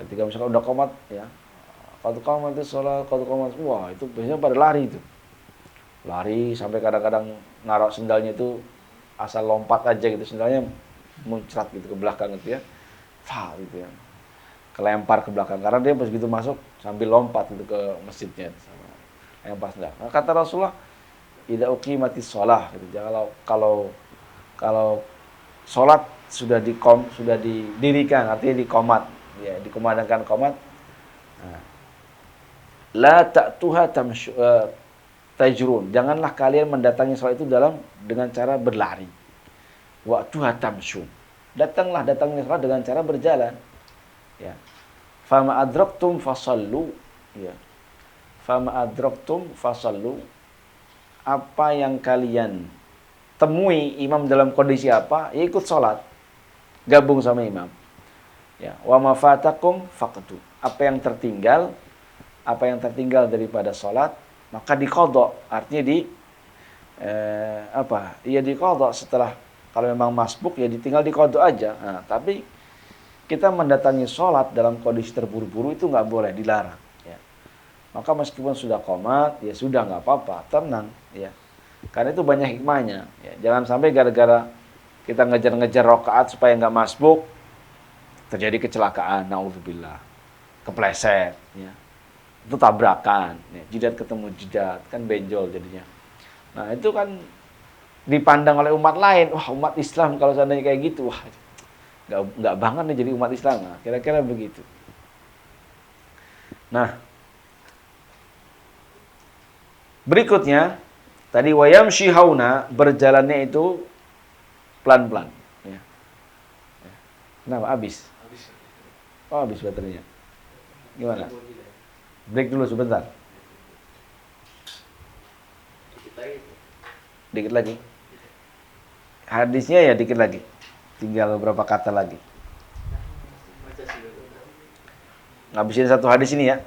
Ketika misalkan udah qomat ya, qad qamatis sholat, qad qamat, wah itu biasanya pada lari itu. Lari sampai kadang-kadang naruh sendalnya itu asal lompat aja gitu, sendalnya muncrat gitu ke belakang gitu ya. Fah gitu ya. Kelempar ke belakang karena dia pas gitu masuk sambil lompat gitu ke masjidnya. Lempar sendal. Nah, kata Rasulullah, idza uqimatis shalah gitu. Kalau salat sudah didirikan, artinya dikomat, ya, dikumandangkan qomat. Nah, la ta'tuha tajrun. Janganlah kalian mendatangi salat itu dengan cara berlari. Wa'tuha tamshun. Datangi salat dengan cara berjalan. Ya. Fama adraktum fasallu. Ya. fama adraktum fasallu. Apa yang kalian temui imam dalam kondisi apa, ya ikut sholat, gabung sama imam. Ya, wa ma fatakum faqdu. Apa yang tertinggal daripada sholat, maka diqadha. Artinya ya diqadha setelah, kalau memang masbuk ya ditinggal diqadha aja. Nah, tapi kita mendatangi sholat dalam kondisi terburu-buru itu nggak boleh, dilarang. Ya. Maka meskipun sudah qomat, ya sudah nggak apa-apa, tenang. Ya. Karena itu banyak hikmahnya. Ya. Jangan sampai gara-gara kita ngejar-ngejar rakaat supaya nggak masbuk, terjadi kecelakaan, naudzubillah, kepleset, ya. Itu tabrakan, ya. Jidat ketemu jidat, kan benjol jadinya. Nah itu kan dipandang oleh umat lain, wah umat Islam kalau seandainya kayak gitu, wah nggak banget nih jadi umat Islam. Nah, kira-kira begitu. Nah, berikutnya tadi wayam shihauna, berjalannya itu pelan-pelan. Ya. Kenapa? Habis? Oh, habis baterainya. Gimana? Break dulu sebentar. Dikit lagi. Hadisnya ya dikit lagi. Tinggal beberapa kata lagi. Ngabisin satu hadis ini ya.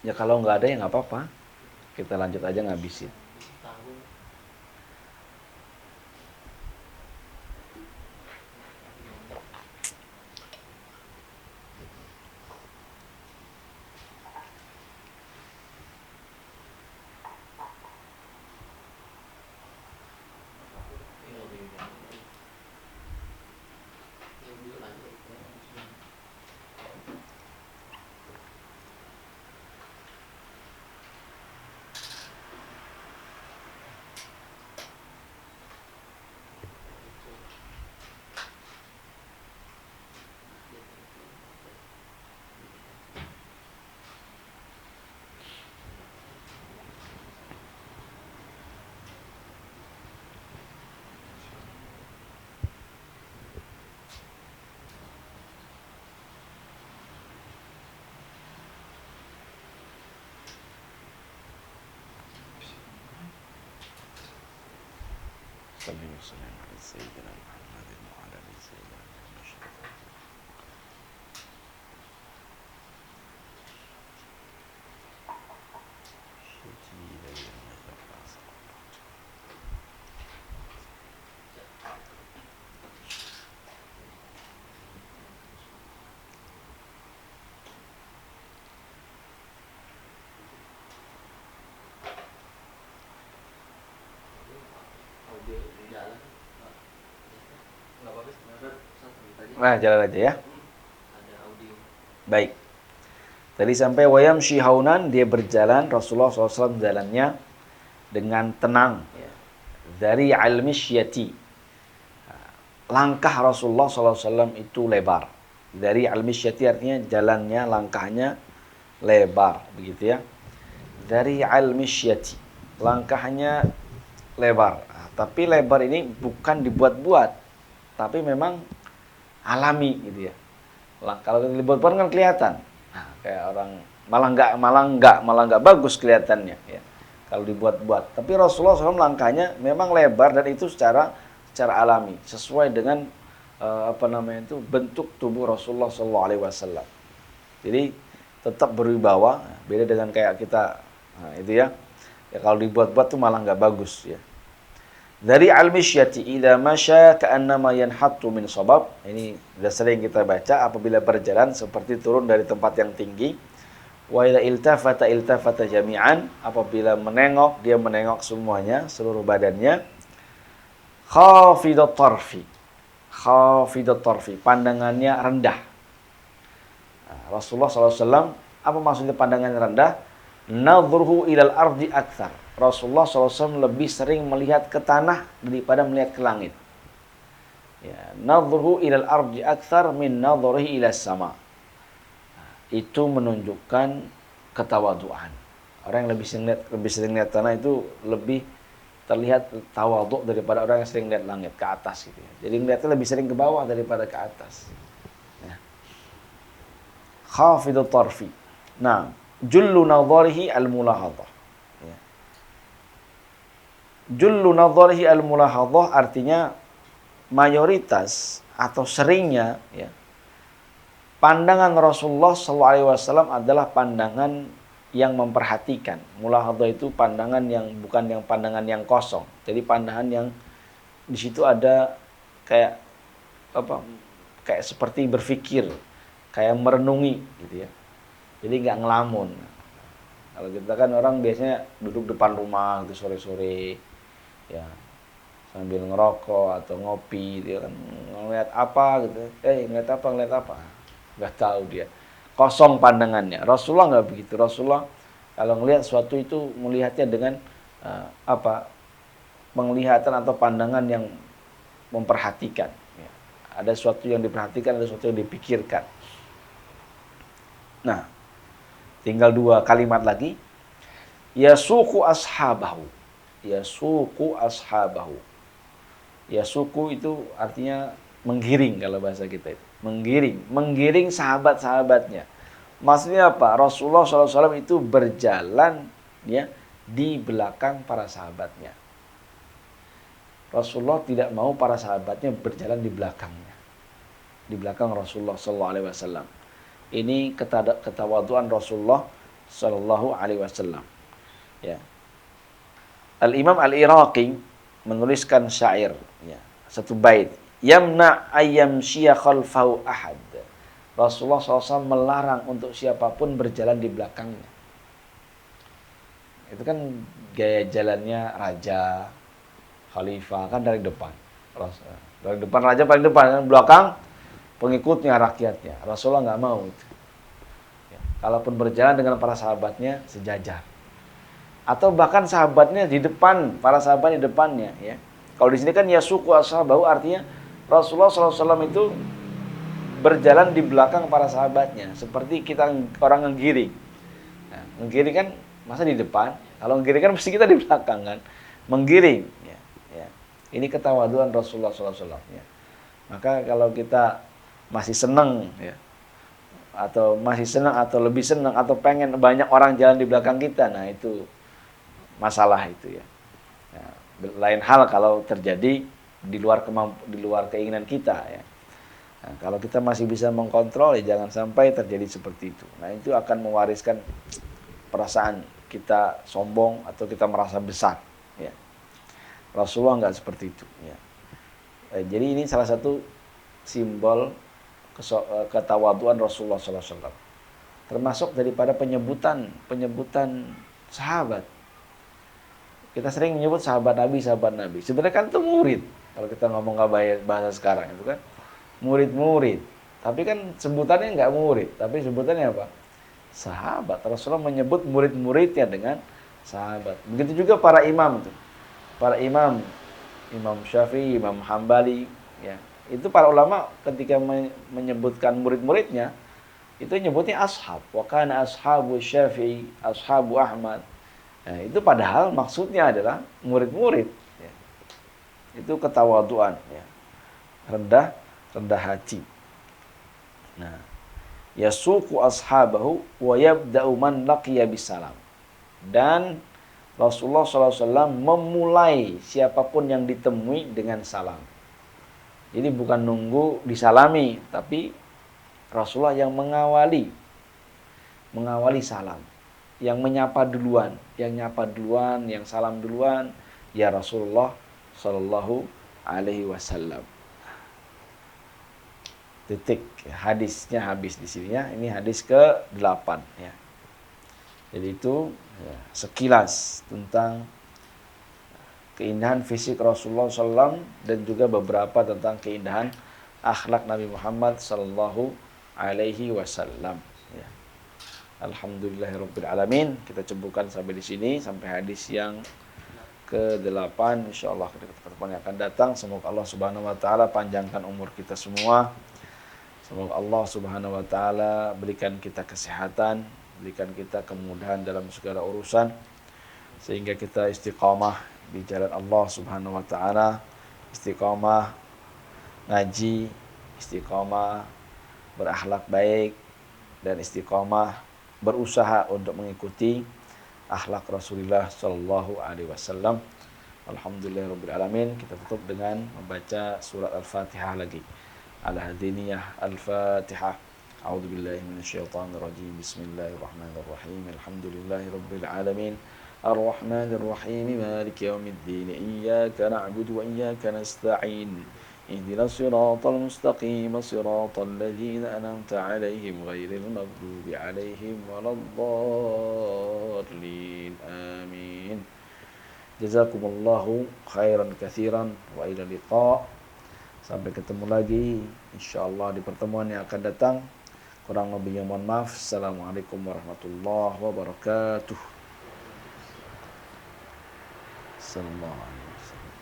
Ya kalau nggak ada ya nggak apa-apa. Kita lanjut aja ngabisin. Nah, jalan aja ya. Baik. Tadi sampai wayam shihaunan, dia berjalan, Rasulullah SAW jalannya dengan tenang. Ya. Dari al-mishyati. Langkah Rasulullah SAW itu lebar. Dari al-mishyati artinya jalannya, langkahnya lebar. Begitu ya. Dari al-mishyati. Langkahnya lebar. Nah, tapi lebar ini bukan dibuat-buat. Tapi memang alami gitu ya. Kalau dibuat-buat kan kelihatan. Nah, kayak orang malah nggak bagus kelihatannya ya. Kalau dibuat-buat. Tapi Rasulullah SAW langkahnya memang lebar dan itu secara alami, sesuai dengan bentuk tubuh Rasulullah SAW. Jadi tetap berwibawa, beda dengan kayak kita, nah, itu ya. Ya kalau dibuat-buat tuh malah nggak bagus ya. Dari al-mishyati idza masya ka'annama yanhattu min sabab. Ini sudah sering kita baca, apabila berjalan seperti turun dari tempat yang tinggi. Wa idza iltafata jami'an, apabila menengok dia menengok semuanya, seluruh badannya. Khafidat tarfi, pandangannya rendah. Nah, Rasulullah SAW Apa maksudnya pandangan yang rendah? Nadhruhu ilal ardi aktsar. Rasulullah SAW lebih sering melihat ke tanah daripada melihat ke langit. Ya, nadhruhu ilal ardi aktsar min nadhrihi ilas sama. Itu menunjukkan ketawaduan. Orang yang lebih sering lihat tanah itu lebih terlihat tawadhu daripada orang yang sering lihat langit ke atas gitu ya. Jadi melihatnya lebih sering ke bawah daripada ke atas. Ya. Khafidut tarfi. Nah, jullu nadharihi al-mulahadhah. Ya. Jullu nadharihi al-mulahadhah artinya mayoritas atau seringnya ya, pandangan Rasulullah SAW adalah pandangan yang memperhatikan. Mulahadhah itu pandangan yang bukan yang pandangan yang kosong. Jadi pandangan yang di situ ada kayak apa? Kayak seperti berpikir, kayak merenungi gitu ya. Jadi nggak ngelamun. Kalau kita kan orang biasanya duduk depan rumah gitu sore-sore ya, sambil ngerokok atau ngopi dia kan ngeliat apa gitu. Ngeliat apa? Nggak tahu dia. Kosong pandangannya. Rasulullah nggak begitu. Rasulullah kalau melihat sesuatu itu melihatnya dengan penglihatan atau pandangan yang memperhatikan. Ya. Ada sesuatu yang diperhatikan, ada sesuatu yang dipikirkan. Nah, tinggal 2 kalimat lagi. Yasuku ashabahu. Yasuku ashabahu. Yasuku itu artinya menggiring kalau bahasa kita itu. Menggiring sahabat-sahabatnya. Maksudnya apa? Rasulullah SAW itu berjalan ya di belakang para sahabatnya. Rasulullah tidak mau para sahabatnya berjalan di belakangnya. Di belakang Rasulullah SAW. Ini ketawaduan Rasulullah SAW. Ya. Al-Imam Al-Iraqi menuliskan syair ya, satu bait. Yamna ayyamshiya khalfahu ahad. Rasulullah SAW melarang untuk siapapun berjalan di belakangnya. Itu kan gaya jalannya raja, khalifah kan dari depan. Dari depan raja paling depan, kan belakang pengikutnya, rakyatnya. Rasulullah nggak mau itu. Ya. Kalaupun berjalan dengan para sahabatnya sejajar. Atau bahkan sahabatnya di depan, para sahabat di depannya. Ya. Kalau di sini kan yasuku ashabahu artinya Rasulullah SAW itu berjalan di belakang para sahabatnya, seperti kita orang nggiring. Nah, nggiring kan masa di depan, kalau nggiring kan mesti kita di belakang kan, menggiring. Ya, ya. Ini ketawaduan Rasulullah SAW. Ya. Maka kalau kita masih senang, ya, atau lebih senang atau pengen banyak orang jalan di belakang kita, nah itu masalah itu ya. Nah, lain hal kalau terjadi di luar keinginan kita ya. Nah, kalau kita masih bisa mengkontrol ya jangan sampai terjadi seperti itu. Nah, itu akan mewariskan perasaan kita sombong atau kita merasa besar ya. Rasulullah enggak seperti itu ya. Jadi ini salah satu simbol ketawaduan Rasulullah SAW. Termasuk daripada penyebutan sahabat. Kita sering menyebut sahabat Nabi. Sebenarnya kan itu murid. Kalau kita ngomong bahasa sekarang itu kan murid-murid. Tapi kan sebutannya nggak murid, tapi sebutannya apa? Sahabat. Rasulullah menyebut murid-muridnya dengan sahabat. Begitu juga para imam itu. Para imam, Imam Syafi'i, Imam Hambali, ya. Itu para ulama ketika menyebutkan murid-muridnya itu nyebutnya ashab. Wa kana ashabu Syafi'i, ashabu Ahmad. Nah, itu padahal maksudnya adalah murid-murid. Ya. Itu ketawaduan, ya. Rendah hati. Nah, yasuqu ashabahu wa yabda'u man laqiya bisalam. Dan Rasulullah SAW memulai siapapun yang ditemui dengan salam. Jadi bukan nunggu disalami, tapi Rasulullah yang mengawali salam. Yang menyapa duluan, yang salam duluan, ya Rasulullah Sallallahu Alaihi Wasallam. Titik, hadisnya habis di sini ya. Ini hadis ke-8 ya. Jadi itu ya, sekilas tentang keindahan fisik Rasulullah SAW dan juga beberapa tentang keindahan akhlak Nabi Muhammad Sallallahu Alaihi Wasallam. Ya. Alhamdulillahirabbil alamin. Kita cukupkan sampai di sini, sampai hadis yang ke-8 insyaallah di pertemuan yang akan datang. Semoga Allah Subhanahu wa taala panjangkan umur kita semua. Semoga Allah Subhanahu wa taala berikan kita kesehatan, berikan kita kemudahan dalam segala urusan sehingga kita istiqamah di jalan Allah Subhanahu wa taala, istiqamah ngaji, istiqamah berakhlak baik dan istiqamah berusaha untuk mengikuti akhlak Rasulullah sallallahu alaihi wasallam. Alhamdulillahirabbil alamin. Kita tutup dengan membaca surat Al-Fatihah lagi. Al-Hadiniyah Al-Fatihah. A'udzu billahi minasyaitonir rajim. Bismillahirrahmanirrahim. Alhamdulillahirabbil alamin. Ar-Rahmanir Rahim. Maliki yaumiddin. Iyyaka na'budu wa iyyaka nasta'in. اهدنا الصراط المستقيم صراط الذين أنعمت عليهم غير المغضوب عليهم ولا الضالين آمين جزاكم الله خيرا كثيرا وإلى اللقاء. Sampai ketemu lagi insyaallah di pertemuan yang akan datang. Kurang lebihnya mohon maaf. Assalamualaikum warahmatullahi wabarakatuh. Sallallahu alaihi wasallam.